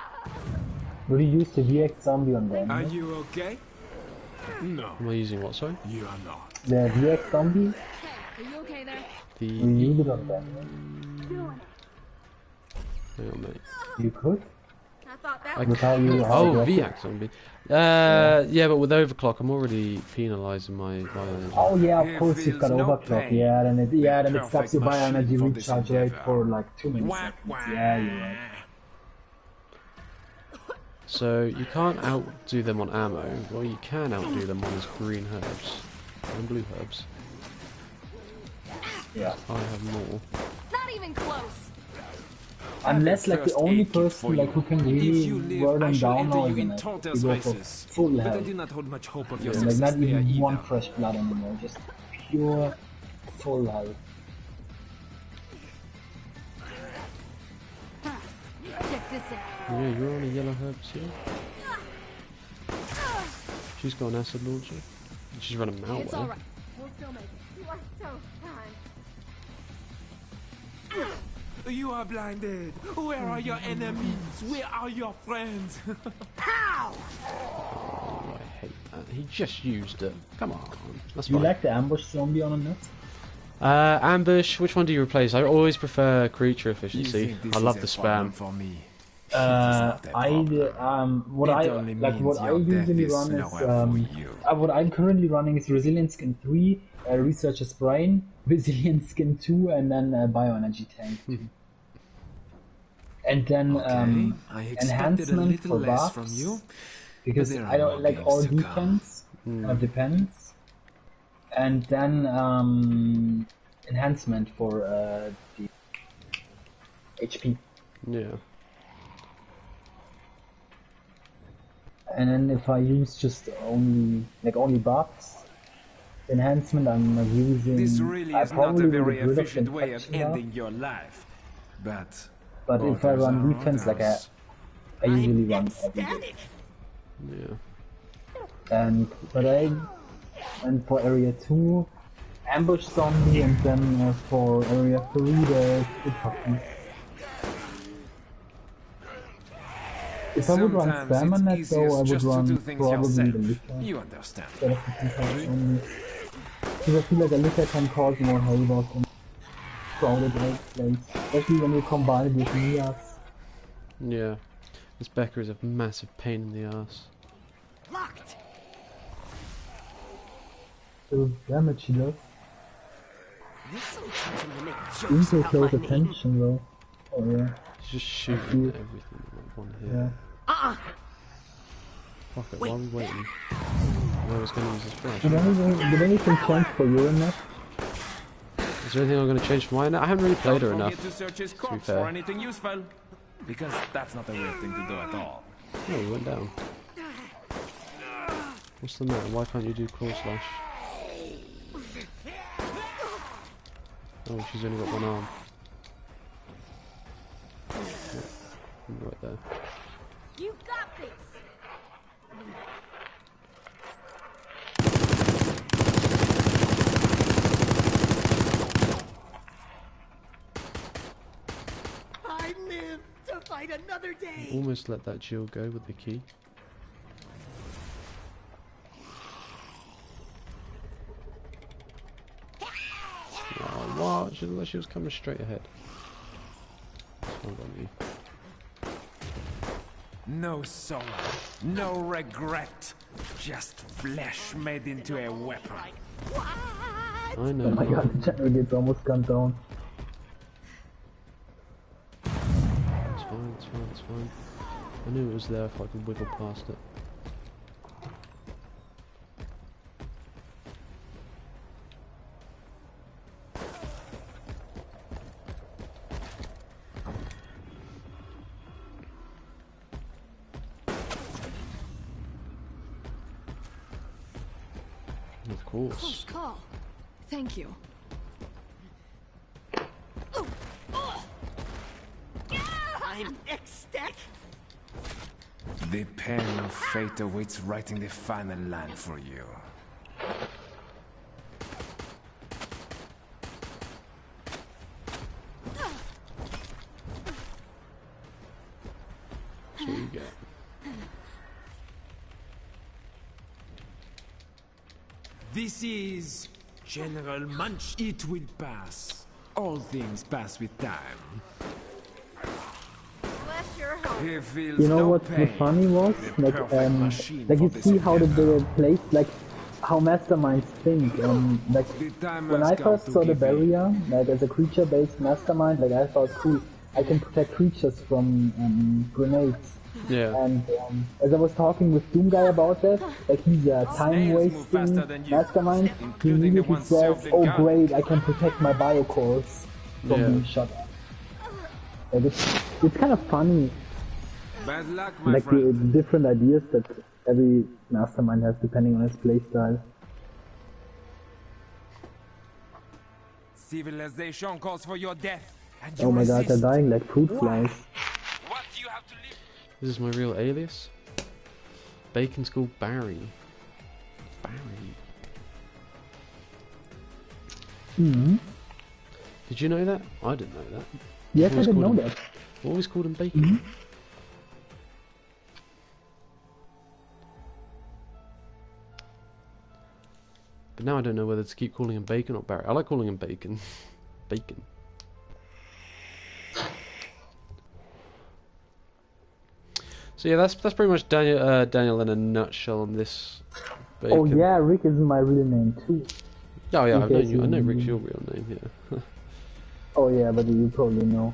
Would you use the VX zombie on them? Are you okay? No, Am I using what, sorry? you are not. The VX zombie? Hey, are you okay there? We The... use it on them. Hang on, mate. You could? I thought that I With how you how Oh, aggressive- VX zombie. Yeah, but with overclock, I'm already penalising my Oh yeah, He of course you've got feels no overclock. pain. Yeah, then it The stops your perfect bioenergy machine for this recharge rate endeavor. for like 2 minutes. Wah, wah. Yeah, you're right. So you can't outdo them on ammo. Well, you can outdo them on his green herbs and blue herbs. Yeah. I have more. Not even close. Unless like the First only aid kit for person like you. who can If really you live, wear I them shall down enter now you is in an Tortoise you go for races. full But I health. do not hold much hope of your Like success not there even either. one fresh blood anymore, just pure full health. this out. Yeah, you're on a yellow herb too. She's got an acid launcher. She's running It's malware. alright. We'll still make it. You are so kind. You are blinded. Where are your enemies? Where are your friends? Pow! Oh, I hate that. He just used it. Come on. That's You fine. like the ambush zombie on a net? Ambush, which one do you replace? I always prefer creature You efficiency. think this I love is the a problem spam. for me? What I usually run is what I'm currently running is Resilience Skin 3, Researcher's Brain, Resilience Skin 2, and then Bioenergy Tank. And then Okay, I expected a enhancement little for less buffs from you, because but there I are don't more like games all to come. defense. Depends. And then enhancement for the HP. Yeah. And then if I use just only buffs, enhancement I'm using. This really I is not probably a will very get rid of the efficient way of infection buff, ending your life. But but if I others run are defense like others. I usually I'm run every day. ecstatic. Yeah. And for area 2, ambush zombie, and then for area 3 there's the puppy. If I would run Sometimes spam on that it's though, I easiest would just to run do things probably yourself. the liquor You understand. instead of the defense only. Because I feel like a liquor can cause more havoc in crowded place, especially when you combine it with Mias. Yeah. This Becca is a massive pain in the ass. Locked. The damage he does. There's some tension to make Seems jokes so about close my name. attention though. Oh yeah. He's just shooting at everything in like one hit. Yeah. Fuck it, why are we waiting? I was going to use this flash. Did anything change for you in that? Is there anything I'm going to change for mine? I haven't really played her Don't enough. forget to search his be corpse fair. for anything useful. Because that's not a weird thing to do at all. Oh, he went down. What's the matter? Why can't you do crawl slash? Oh, she's only got one arm. Yeah, right there. You got this. I live to fight another day. Almost let that Jill go with the key. Oh, what? She was coming straight ahead. Hold on you. No soul, no regret. Just flesh made into a weapon. I Oh know. my god, the general gets almost gunned down. It's fine, it's fine, it's fine. I knew it was there if I could wiggle past it. Of course. Close call. Thank you. I'm ecstatic. The pen of fate awaits writing the final line for you. So you get. This is General Munch. It will pass. All things pass with time. Bless your heart. He feels You know no what pain. funny was? The Like perfect machine like for you this see how they endeavor. place like how masterminds think. Like The time when has I come first to saw the give in. barrier, like as a creature-based mastermind, like I thought, cool, I can protect creatures from grenades. Yeah. And as I was talking with Doom Guy about that, like he's a move time-wasting faster than you, mastermind, he including the immediately ones says, served in oh gun." great, I can protect my biocores from Yeah. being shot at. Like it's kind of funny, Bad luck, my like the friend. different ideas that every mastermind has depending on his playstyle. Civilization calls for your death. And you Oh my god, they're resist. dying like fruit flies. What do you have This is my real alias. Bacon's called Barry. Barry. Hmm. Did you know that? I didn't know that. Yes, I Always didn't know called him- that. Always called him Bacon. Mhm. But now I don't know whether to keep calling him Bacon or Barry. I like calling him Bacon. Bacon. So yeah, that's pretty much Daniel in a nutshell on this. Bacon. Oh yeah, Rick is my real name too. Oh yeah, In I've known case you. I know you- Rick's your real name. Yeah. Oh yeah, but you probably know.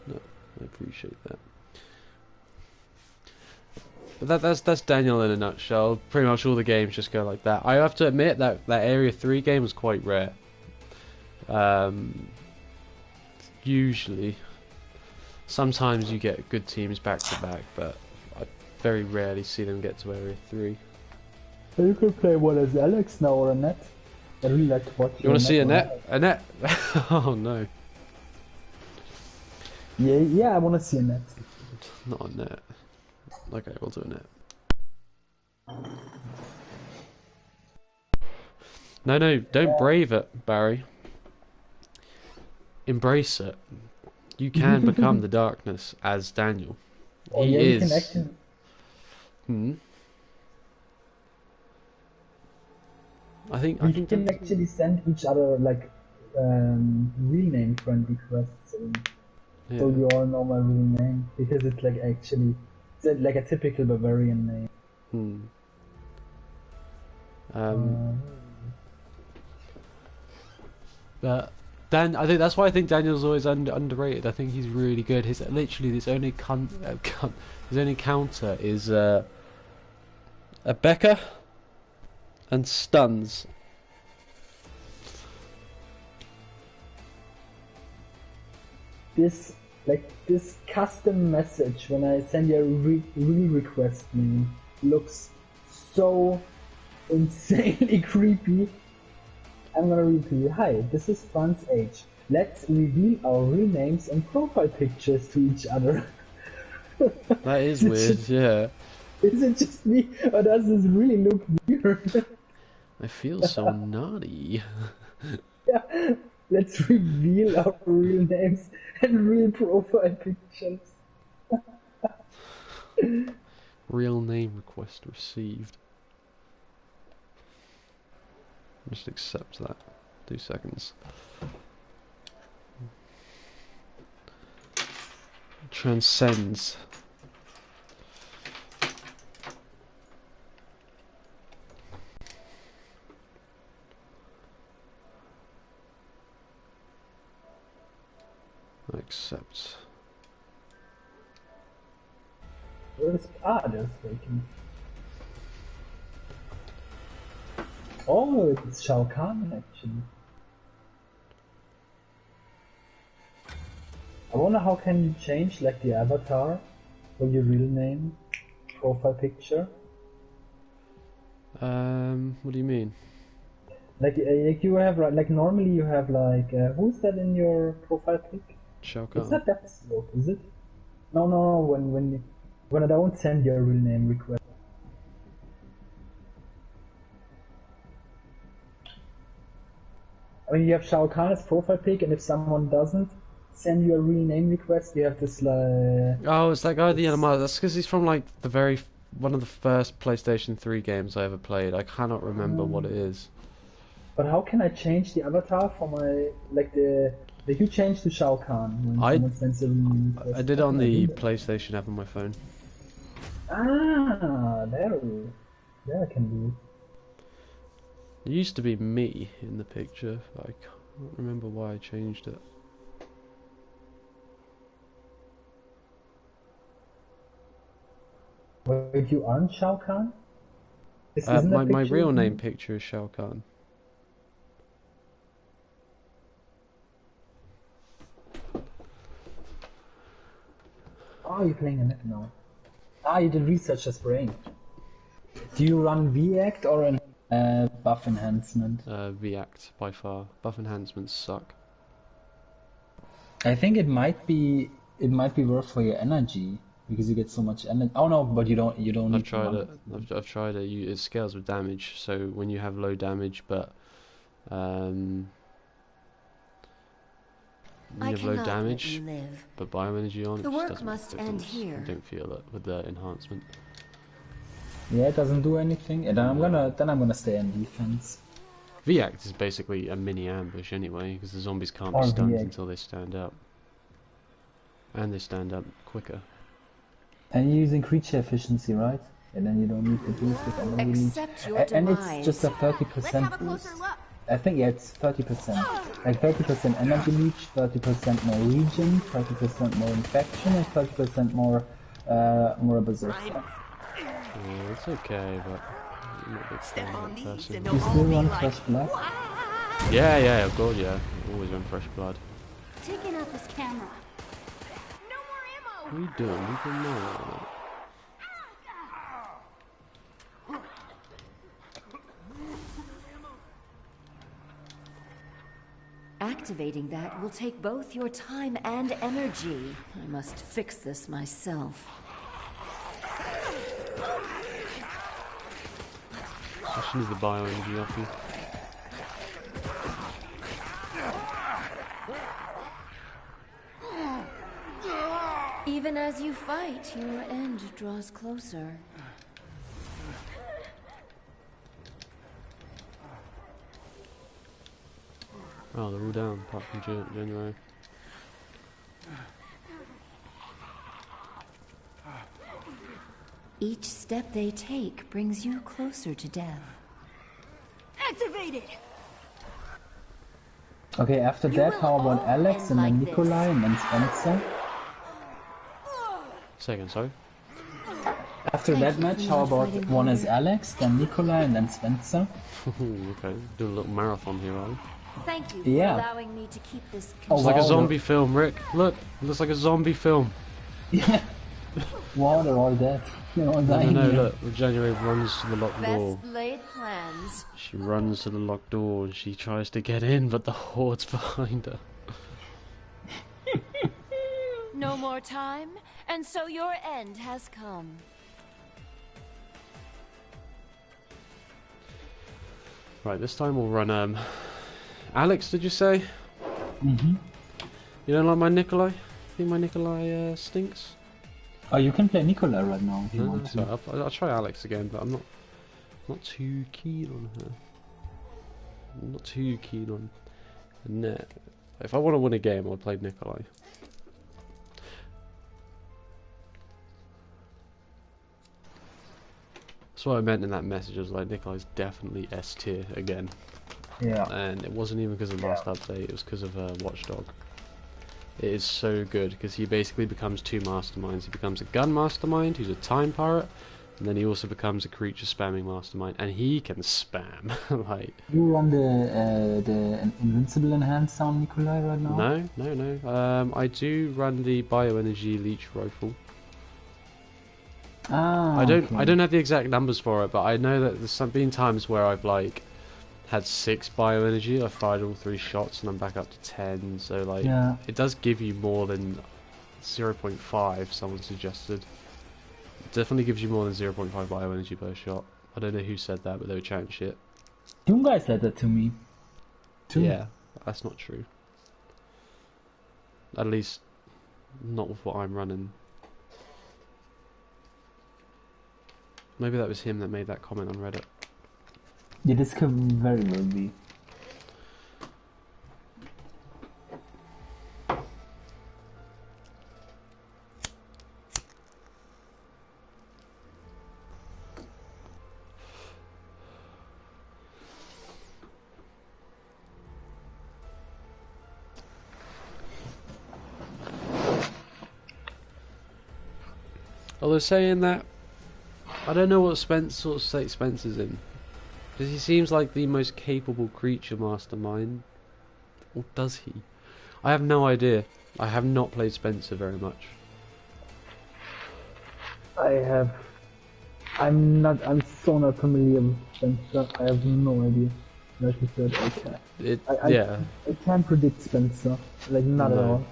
No, I appreciate that. But that's Daniel in a nutshell. Pretty much all the games just go like that. I have to admit that Area 3 game was quite rare. Usually, sometimes you get good teams back to back, but I very rarely see them get to Area 3. You could play what as Alex now or Annette. I really like to watch. You want to see Annette. Annette? Oh no, Yeah, I want to see Annette. not Annette. Okay, we'll do Annette. No, don't brave it, Barry. Embrace it. You can become the darkness as Daniel. Oh He yeah, you is. can actually. Hmm. I think We can actually send each other like real name friend requests, yeah. so you all know my real name because it's like actually it's like a typical Bavarian name. Hmm. But I think that's why I think Daniel's always underrated. I think he's really good. His only counter is a Becca and stuns. This custom message when I send you a real request name looks so insanely creepy. I'm gonna read to you. Hi, this is Franz H. Let's reveal our real names and profile pictures to each other. That is weird, yeah. Is it just me, or does this really look weird? I feel so naughty. Yeah, let's reveal our real names and real profile pictures. Real name request received. Just accept that. 2 seconds. Transcends. Accept. There's Bacon. Oh, it's Shao Kahn actually. I wonder how can you change like the avatar for your real name, profile picture. What do you mean? Like you have like normally you have like who's that in your profile pic? Shao It's Kahn. not that slow, is it? No, when I don't send your real name request. I mean, you have Shao Kahn as profile pic, and if someone doesn't send you a real name request, you have this like. Oh, it's that guy the Yamaha. That's because he's from like one of the first PlayStation 3 games I ever played. I cannot remember what it is. But how can I change the avatar for my like the you change to Shao Kahn when someone sends a real name request? I did it on the PlayStation app on my phone. Ah, there I can do it. It used to be me in the picture, but I can't remember why I changed it. Wait, you aren't Shao Kahn? Isn't that My picture real of name you? picture is Shao Kahn. Oh, you're playing a net now. Ah, you did research as brain. Do you run VAct or an buff enhancement? React by far. Buff enhancements suck. I think it might be it might be worth for your energy because you get so much energy. Oh no, but you don't I've need tried to it. I've tried it. It scales with damage. So when you have low damage, but when I you have low cannot let damage, you live. but bioenergy on, The it work just doesn't. must it end doesn't- here. I don't feel it with the enhancement. Yeah, it doesn't do anything. And I'm gonna stay on defense. V-Act is basically a mini ambush anyway, because the zombies can't be Or stunned V-Act. until they stand up, and they stand up quicker. And you're using creature efficiency, right? And then you don't need to boost with energy leech. Accept your And demise. it's just a Let's have 30% a boost. closer look. I think yeah, it's 30%. Like 30% energy leech, 30% more regen, 30% more infection, and 30% more berserker. Yeah, it's okay, but I'm not a big fan of that person. You still run fresh blood? Yeah, of course, yeah. Always on fresh blood. Taking out this camera. No more What ammo. are you doing? You can know. Activating that will take both your time and energy. I must fix this myself. Question is the bioenergy off you. Even as you fight, your end draws closer. Oh, they're all down, apart from January. Each step they take brings you closer to death. Activated. Okay, after that, will how about all Alex end and then like Nikolai this. and then Spencer? Second, sorry. After Thank that you match, for how not about fighting one is harder. Alex, then Nikolai, and then Spencer? Okay, do a little marathon here, are we? Thank you for Yeah. allowing me to keep this. Oh, It's like wow, a zombie film, Rick. Look, it looks like a zombie film. Yeah. Wow, they're all dead. They're all No, dying. no, here. look. January runs to the locked door. Best laid plans. She runs to the locked door and she tries to get in, but the horde's behind her. No more time, and so your end has come. Right, this time we'll run, Alex, did you say? Mm-hmm. You don't like my Nikolai? Think my Nikolai, stinks? Oh, you can play Nikolai right now if you No, want that's to. all right. I'll try Alex again, but I'm not too keen on her. I'm not too keen on Net. If I want to win a game, I'll play Nikolai. That's what I meant in that message. I was like, Nikolai's definitely S tier again. Yeah. And it wasn't even because of the last update, it was because of Watchdog. It is so good, because he basically becomes two masterminds. He becomes a gun mastermind, who's a time pirate, and then he also becomes a creature spamming mastermind, and he can spam. Like, You run the Invincible Enhanced on Nikolai right now? no. I do run the bioenergy leech rifle. Ah, I don't okay. have the exact numbers for it, but I know that there's been times where I've like had 6 bioenergy. I fired all 3 shots and I'm back up to 10. So like, Yeah. it does give you more than 0.5. Someone suggested. It definitely gives you more than 0.5 bioenergy per shot. I don't know who said that, but they were chatting shit. You guys said that to me. Too. Yeah, that's not true. At least, not with what I'm running. Maybe that was him that made that comment on Reddit. Yeah, this could very well be. Although saying that, I don't know what sort of state Spencer's in. Because he seems like the most capable creature mastermind. Or does he? I have no idea. I have not played Spencer very much. I'm so not familiar with Spencer. I have no idea. Like you said, Yeah. I can't predict Spencer. Like, not at No. all.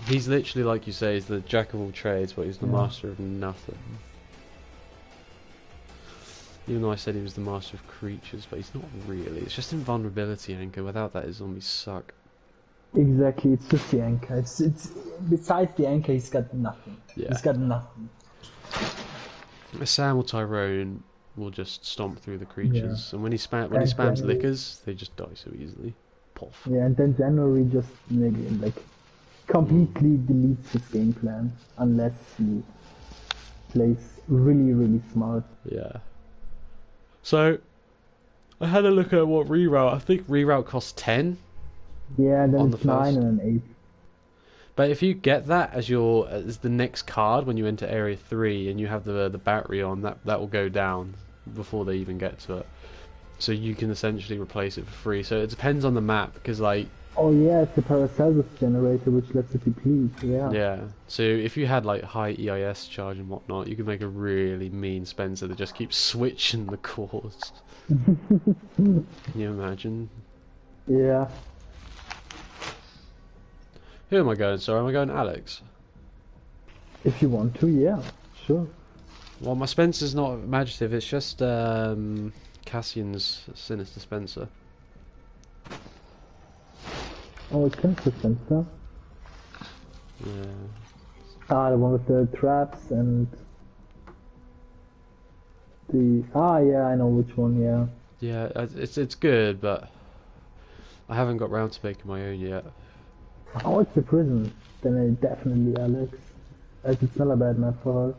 He's literally, like you say, he's the jack of all trades, but he's the master of nothing. Even though I said he was the master of creatures, but he's not really. It's just invulnerability anchor. Without that, his zombies suck. Exactly, it's just the anchor. It's besides the anchor, he's got nothing. Yeah. He's got nothing. Sam or Tyrone will just stomp through the creatures, and when he spams January. lickers, they just die so easily. Poff. Yeah, and then January just maybe like completely deletes his game plan unless he plays really, really smart. Yeah. So, I had a look at what reroute. I think reroute costs 10. Yeah, and then On it's the 9 first. and an 8. But if you get that as the next card when you enter Area 3 and you have the battery on, that will go down before they even get to it. So you can essentially replace it for free. So it depends on the map, because like... Oh yeah, it's the Paracelsus generator which lets it deplete, yeah. Yeah, so if you had like high EIS charge and whatnot, you could make a really mean Spencer that just keeps switching the cores. Can you imagine? Yeah. Who am I going? Sorry, am I going Alex? If you want to, yeah, sure. Well, my Spencer's not imaginative, it's just Cassian's Sinister Spencer. Oh, it's Sinister Spencer. Yeah. Ah, the one with the traps and the... Ah, yeah, I know which one, yeah. Yeah, it's good, but I haven't got round to making my own yet. Oh, it's the prison. Then it definitely Alex. As it's not a bad map for us.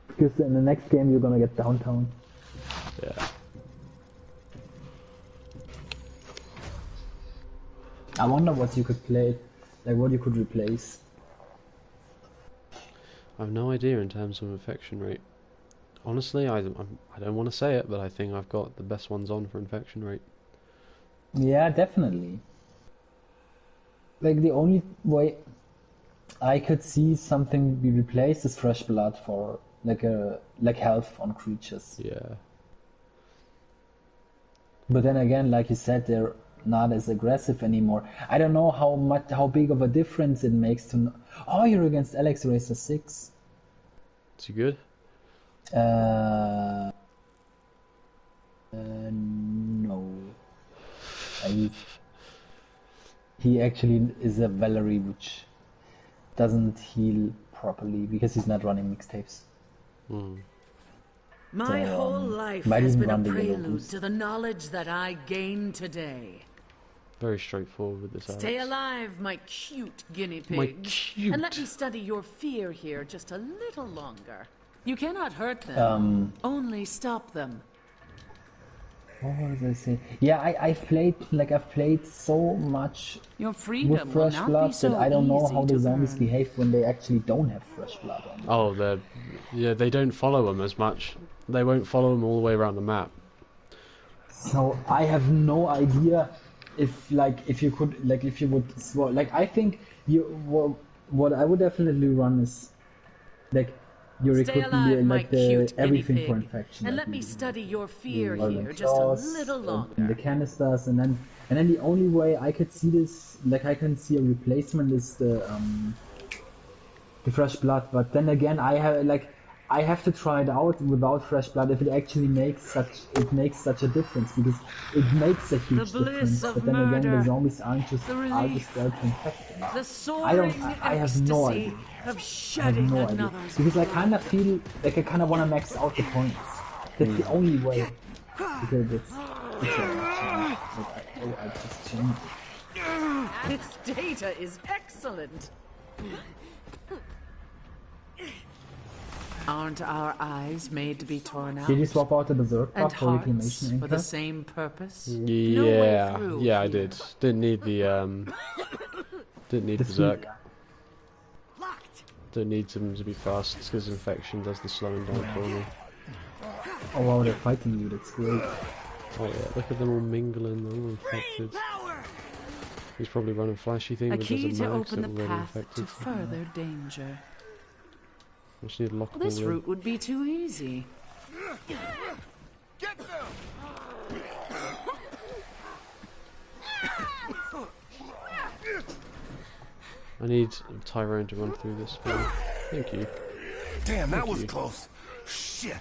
Because in the next game you're gonna get downtown. Yeah. I wonder what you could play, like what you could replace. I have no idea in terms of infection rate. Honestly, I don't want to say it, but I think I've got the best ones on for infection rate. Yeah, definitely. Like the only way I could see something be replaced is fresh blood for like health on creatures. Yeah. But then again, like you said, they're not as aggressive anymore. I don't know how big of a difference it makes to. Oh, you're against Alex Racer 6. Is he good? No. He actually is a Valerie which doesn't heal properly because he's not running mixtapes. My So, whole life might has even been a run the yellow prelude boost. to the knowledge that I gained today. Very straightforward with this. Stay Alex. alive, my cute guinea pig. My cute. And let me study your fear here just a little longer. You cannot hurt them, only stop them. What was I saying? Yeah, I've played so much Your with freedom will fresh not blood be so that I don't know easy how the to zombies earn. behave when they actually don't have fresh blood on them. Oh, they don't follow them as much. They won't follow them all the way around the map. So I have no idea if you would swap. Like I think what I would definitely run is like your Stay equipment, alive, my like the cute guinea everything pig. for infection. And like let me the- study your fear the here Iron just a Claws, little and the longer. canisters, and then the only way I could see this, like I can see a replacement, is the fresh blood. But then again, I have to try it out without fresh blood if it actually makes such a difference, because it makes a huge The bliss difference. of But then again, murder, the zombies aren't just the there relief, to infect them. The soaring I have no ecstasy idea. of I have shedding no idea. another's Because I blood. kind of feel like I kind of want to max out the points. That's the only way. Because it's I just changed it. This data is excellent. Aren't our eyes made to be torn out? Did you swap out the berserk And buff for hearts reclamation for anchor? the same purpose? No way Yeah, through yeah, I here. did. Didn't need the didn't need berserk. Don't need them to be fast because infection does the slowing down for me. Oh wow, they're fighting you. That's great. Oh yeah, look at them all mingling. They're all infected. He's probably running flashy thing, A but key doesn't to matter 'cause open they're the already path to infected. further danger. I just need to lock them This all in. route would be too easy. Get them! I need Tyrone to run through this thing. Thank you. Damn, that Thank was you. close. Shit.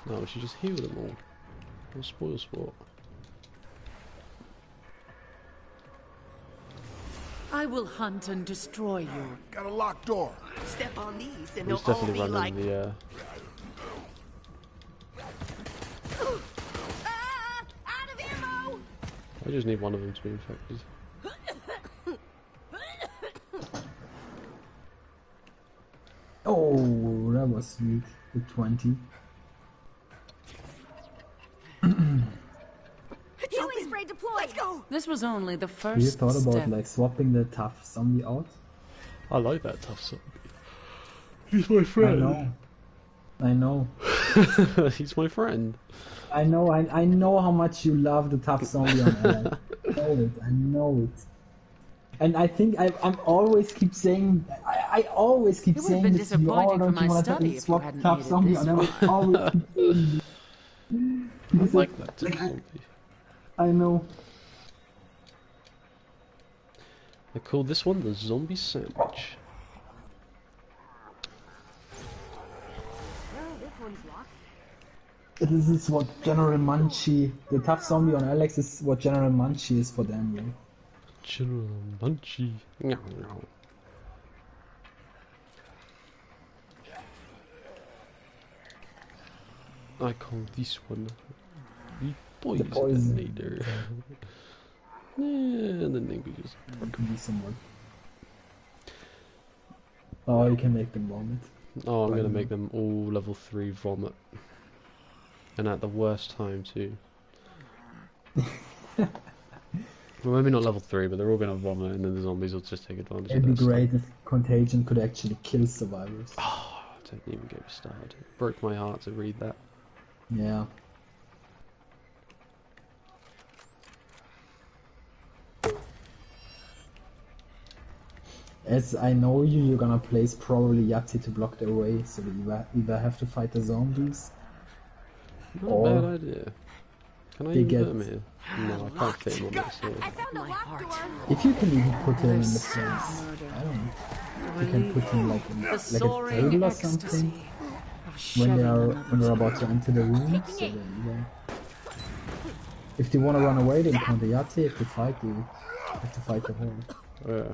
No, we should just heal them all. No spoil sport. I will hunt and destroy you. Got a locked door. Step on these and He's they'll all definitely be running like... the Out of ammo! I just need one of them to be infected. Oh, that was sweet. The 20. Healing spray deployed! Let's go! This was only the Have first you thought about step. like swapping the tough zombie out? I like that tough zombie. He's my friend. I know. He's my friend. I know how much you love the tough zombie on Alex. I know it. And I think I'm always keep saying, I always keep It would saying have been this to you, disappointed oh, for don't my you want study to if you swap hadn't tough made it zombie this on? I would far. always keep saying this. I like that tough zombie. I know. I call this one the zombie sandwich. This is what General Munchie, the tough zombie on Alex is what General Munchie is for Daniel. General Munchie. Meow, meow. I call this one the poisonator. Yeah, and then maybe just It could be someone. Oh, you can make them vomit. oh, I'm gonna make them all level 3 vomit, and at the worst time too. Well, maybe not level 3, but they're all gonna vomit, and then the zombies will just take advantage It'd of be that. great if Contagion could actually kill survivors. Oh, don't even get me started. It broke my heart to read that. Yeah. As I know you, you're gonna place probably Yahtzee to block their way, so that you either have to fight the zombies, Not or a bad idea. Can I they even get- put him here? No, I can't fit him on that sword. I found a locked door! if you can even put him in the This place, I don't know, The you can relief, put him like in the like a soaring table or ecstasy something of when shedding they're another's about to enter the room. So that either, if they want to run away, they encounter Yahtzee. If they fight, they have to fight the horde. Oh, yeah.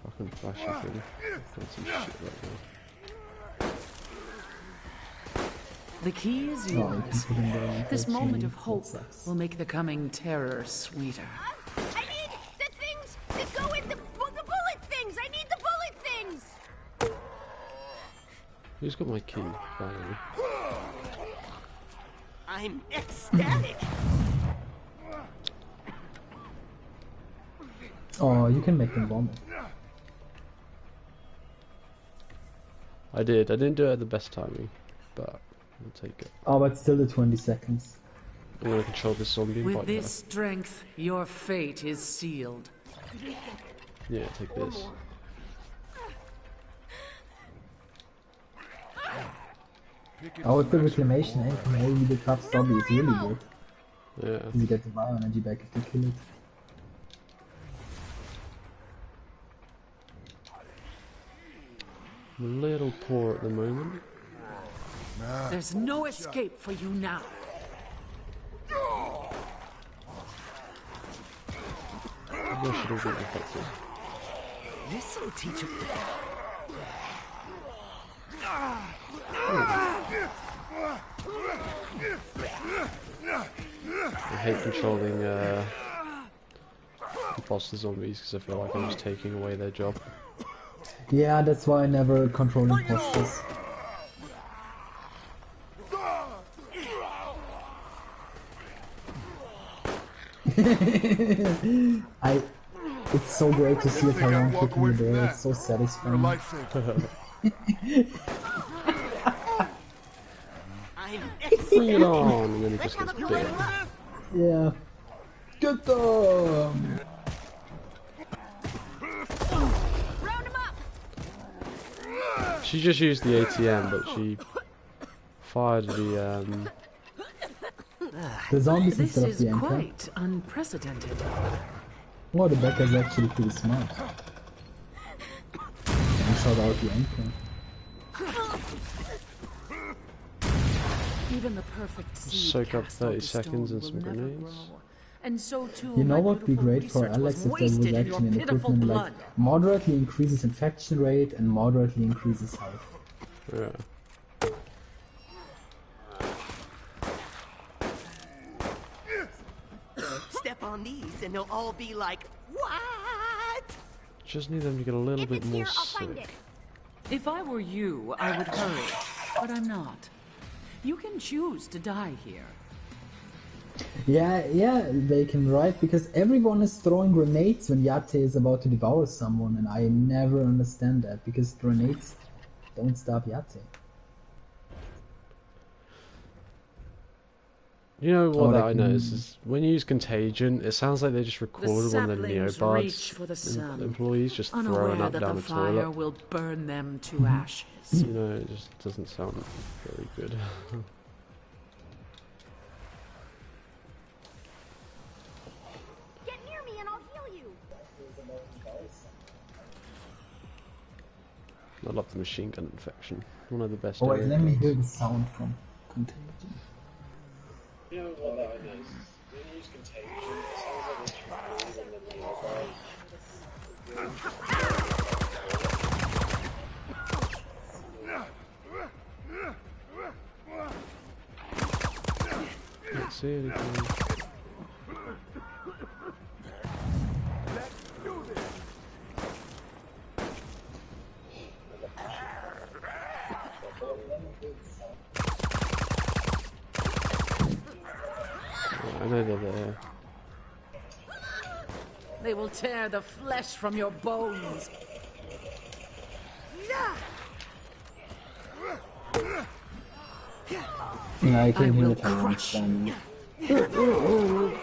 Fucking flash thing. That's some shit right now. The key is Oh, you can yours. put him there. This moment of That hope sucks. will make the coming terror sweeter. I need the things that go in the bullet things! I need the bullet things! Who's got my key? Finally. I'm ecstatic. Oh, you can make them vomit. I did. I didn't do it at the best timing, but I'll take it. Oh, but still the 20 seconds. I'm gonna control this zombie. and With bite this strength, your fate is sealed. her. Yeah, take this. Oh, with the reclamation aim, maybe the tough zombie is really good. Yeah. You get the bio energy back if you kill it. I'm a little poor at the moment. There's no escape for you now. Maybe I should all be infected. This'll teach him. I hate controlling imposter zombies because I feel like I'm just taking away their job. Yeah, that's why I never control imposters. It's so great to see a Tyrone kicking the door, it's so You're a satisfying. lifesaver. I'm Bring it ecstatic. on! And then he Let's just have gets a bigger. plan. Yeah. Get them! Round him up! She just used the ATM, but she fired The zombies This instead of is the anchor. quite unprecedented. Oh, the Becca is actually pretty smart. And shot out the anchor. Even the perfect seed Soak up cast onto 30 seconds stone and some will never grenades. grow. And so too, You know my what would be beautiful great for research Alex was if there was wasted in your actually an pitiful equipment blood. like moderately increases infection rate and moderately increases health. Yeah. Step on these and they'll all be like, what? Just need them to get a little If bit it's more here, I'll find sick. it. If I were you, I would hurry. But I'm not. You can choose to die here. Yeah, they can, right? Because everyone is throwing grenades when Yate is about to devour someone, and I never understand that, because grenades don't stop Yate. You know what Oh, that they I can- noticed is when you use Contagion, it sounds like they just The recorded one of them saplings Neobards reach for the sun, employees just throwing unaware up that down the a fire toilet. will burn them to ashes. You know, it just doesn't sound very good. Get near me and I'll heal you. I love the machine gun infection. One of the best. Oh wait, area let me guns. hear the sound from Contagion. You know what that I noticed? When you use Contagion, it sounds like they just recorded one of them Neobards. Can't see anything. I know they're there. They will tear the flesh from your bones. Yeah, I can I hear will it around crush standing. Get down.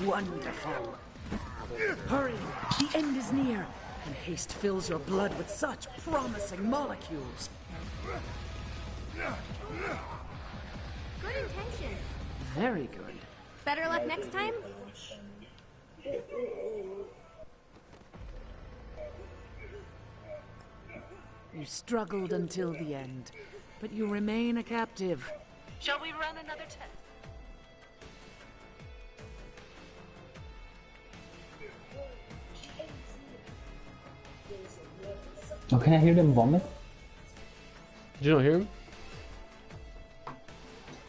Wonderful. Hurry, the end is near, and haste fills your blood with such promising molecules. Good intentions. Very good. Better luck next time? You struggled until the end, but you remain a captive. Shall we run another test? Oh, can I hear them vomit? Did you not hear him?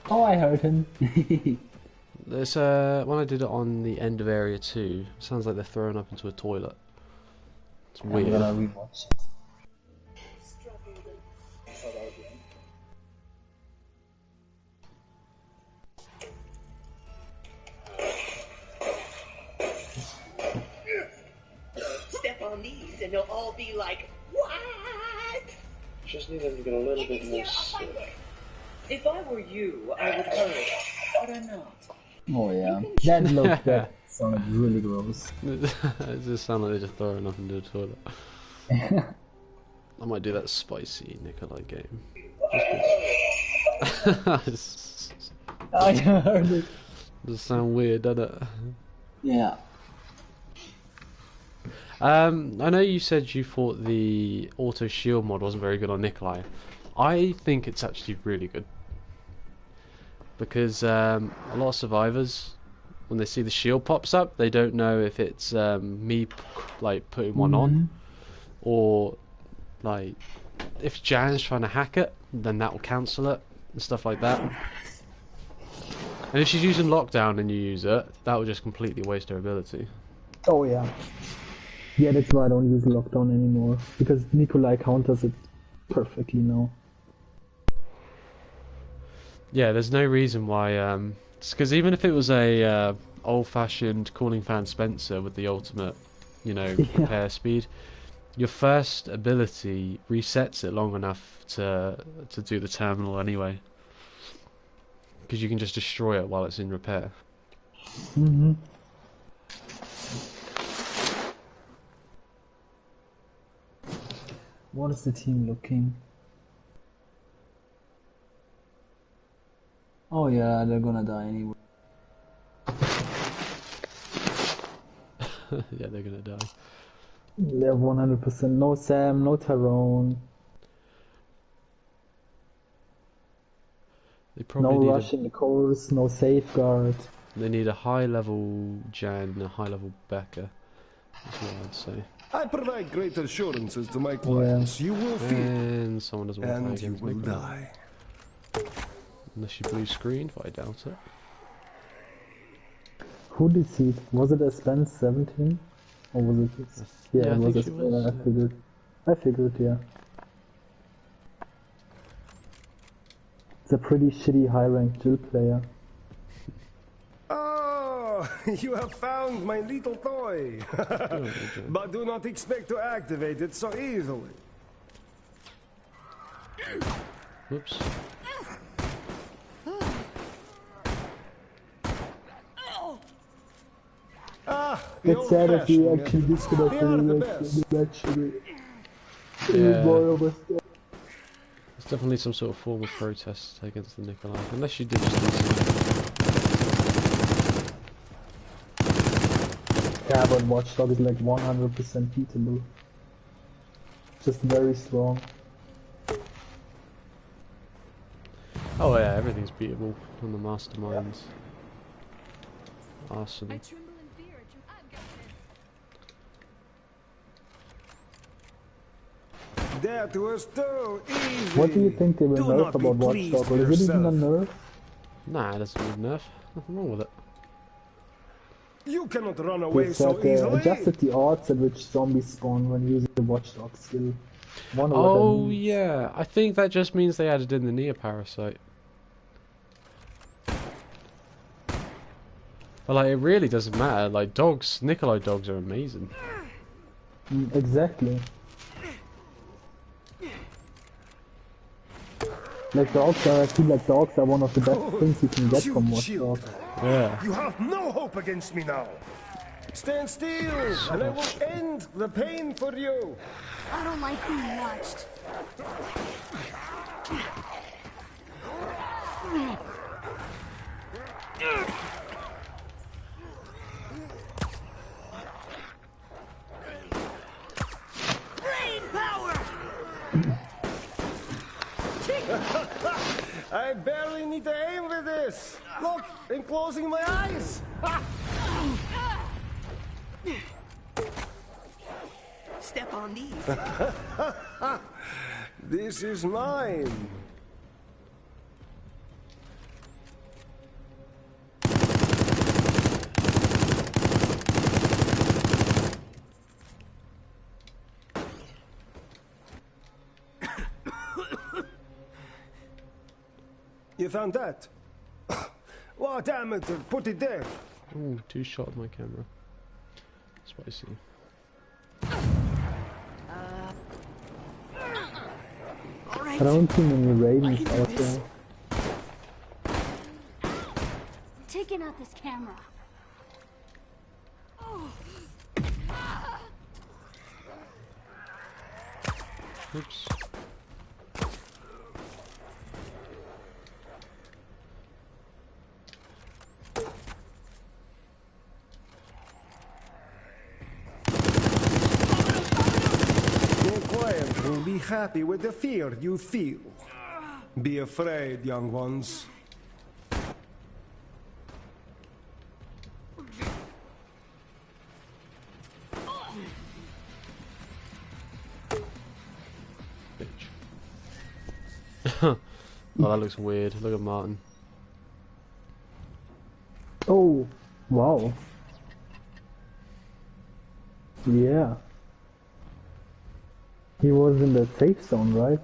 Oh, I heard him. There's when I did it on the end of Area 2, it sounds like they're throwing up into a toilet. It's I'm weird. gonna rewatch it. Step on these and they'll all be like, what? Just need them to get a little bit more sick. If I were you, I would hurry, but I'm not. Oh yeah, that sounded really gross. It just sounds like they're just throwing up into a toilet. I might do that spicy Nikolai game. Just I heard it. does sound weird, doesn't it? Yeah. I know you said you thought the auto shield mod wasn't very good on Nikolai. I think it's actually really good. Because a lot of survivors, when they see the shield pops up, they don't know if it's me like putting one on, or like if Jan's trying to hack it, then that will cancel it and stuff like that. And if she's using lockdown and you use it, that will just completely waste her ability. Oh yeah. Yeah, that's why I don't use lockdown anymore, because Nikolai counters it perfectly now. Yeah, there's no reason why. Because even if it was a old-fashioned Calling Fan Spencer with the ultimate, you know, repair speed, your first ability resets it long enough to do the terminal anyway. Because you can just destroy it while it's in repair. What is the team looking? Oh yeah, they're gonna die anyway. Yeah, they're gonna die. They're 100%. No Sam, no Tyrone. They probably No need rushing the course, no safeguard. they need a high level Jan and a high level Becca. That's what I'd say. I provide great assurances to my clients. You will feel, And someone doesn't want to play and you against will Nikolai. die. Unless you blue screened, but I doubt it. Who deceived? Was it a Spence 17? Or was it just... Yeah, I it was think a she Spence. was, I figured, yeah. It's a pretty shitty high-ranked Jill player. Oh, you have found my little toy. But do not expect to activate it so easily. Whoops. Ah, the It's sad that we old-fashioned actually methods. disconnected They are the the best. actually. Yeah. More of us. There's definitely some sort of form of protest against the Nikolai. Unless you did just do Yeah, but Watchdog is like 100% beatable. Just very strong. Oh yeah, everything's beatable on the masterminds. Arsenal. tremble in fear at your That was too easy. What do you think they will Do nerf not be about pleased Watchdog? Or with is it even a yourself. nerf? Nah, it doesn't need nerf. Nothing wrong with it. You cannot run They away so said they easily. adjusted the odds at which zombies spawn when using the Watchdog skill. Wonder what that Oh means. yeah, I think that just means they added in the Neo Parasite. But like, it really doesn't matter. Like, dogs, Nikolai dogs are amazing. Exactly. Like dogs are, I feel like dogs are one of the best things you can get You from chill. Watchdog. Yeah. You have no hope against me now. Stand still, and I will end the pain for you. I don't like being watched. Brain power! I barely need to aim with this. Look, I'm closing my eyes. Step on these. This is mine. You found that? Well, damn it, put it there. Ooh, 2 shot of my camera. Spicy. I don't see many Ravens out there. Taking out this camera. Oops. Your client will be happy with the fear you feel. Be afraid, young ones. Bitch. Oh, that looks weird. Look at Martin. Oh, wow. Yeah. He was in the safe zone, right?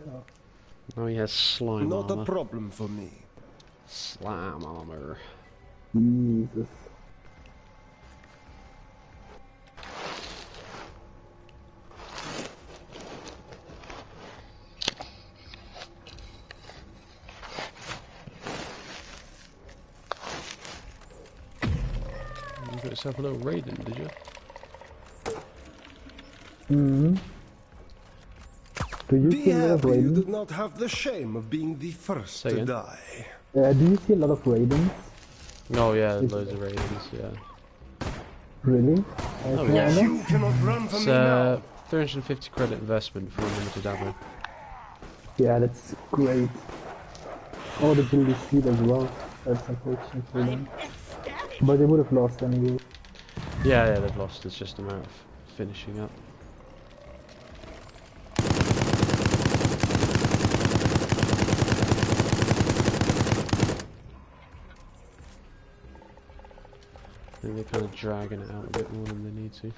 Now he has slime Not a armor. problem for me. Slime armor. Jesus. You got yourself a little Raiden, did you? Mm-hmm. Do you Be see a lot of happy you ratings? did not have the shame of being the first Say to again? die. Do you see a lot of ratings? Oh yeah, loads of ratings. Yeah. Really? Oh, Can I yeah. know? You cannot run from It's me now. 350 credit investment for unlimited ammo. Yeah, that's great. Oh, the build is sweet as well. That's unfortunate for them. But they would have lost anyway. Yeah, they've lost. It's just a matter of finishing up. I think they're kind of dragging it out a bit more than they need to.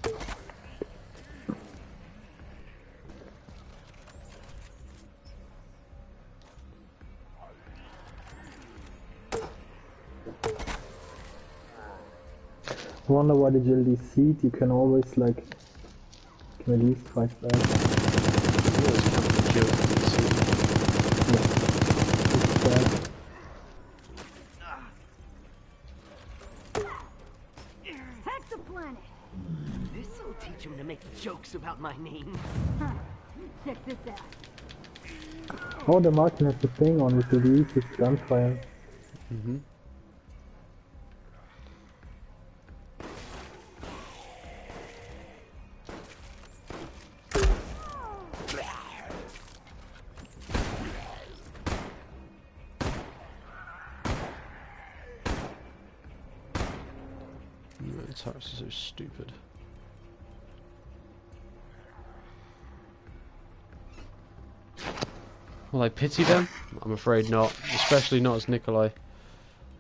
I wonder why the Jildy seat, you can always like, can at least fight back. It's bad. Hack the planet. This'll teach him to make jokes about my name. Huh. Check this out. Oh, the Martin has the thing on with the releases gunfire. Mm-hmm. The turrets are so stupid. Will I pity them? I'm afraid not, especially not as Nikolai.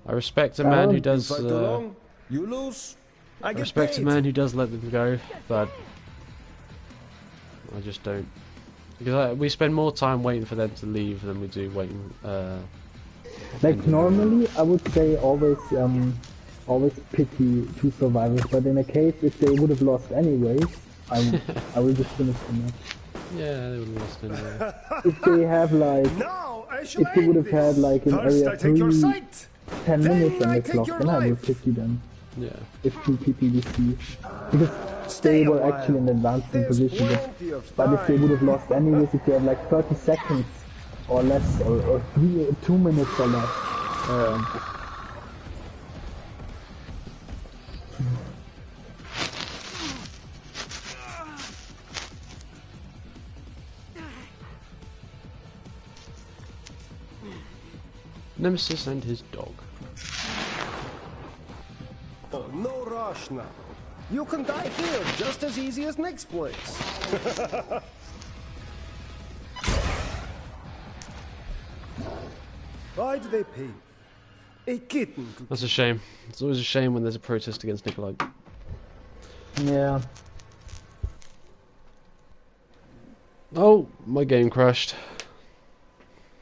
I respect a man who does. Fight along, you lose. I I get respect a paid. man who does let them go, but I just don't. Because we spend more time waiting for them to leave than we do waiting. Like normally, I would say always pity two survivors, but in a case if they would have lost anyways, I will just finish the match. Yeah, they would have lost anyway. If they have like, Now I shall if they would have end had this. like in First I area take your 3, sight. 10 Then minutes and I it's take lost, your then I will life. pity them. Yeah. If two PPVC. Because Stay they a were while. actually in the advancing There's position, plenty of but if they time. would have lost anyways, if they had like 30 seconds or less, or 2 minutes or less, Nemesis and his dog. Oh, no rush now. You can die here just as easy as next place. Why do they pay? A kitten. That's a shame. It's always a shame when there's a protest against Nikolai. yeah. Oh, my game crashed.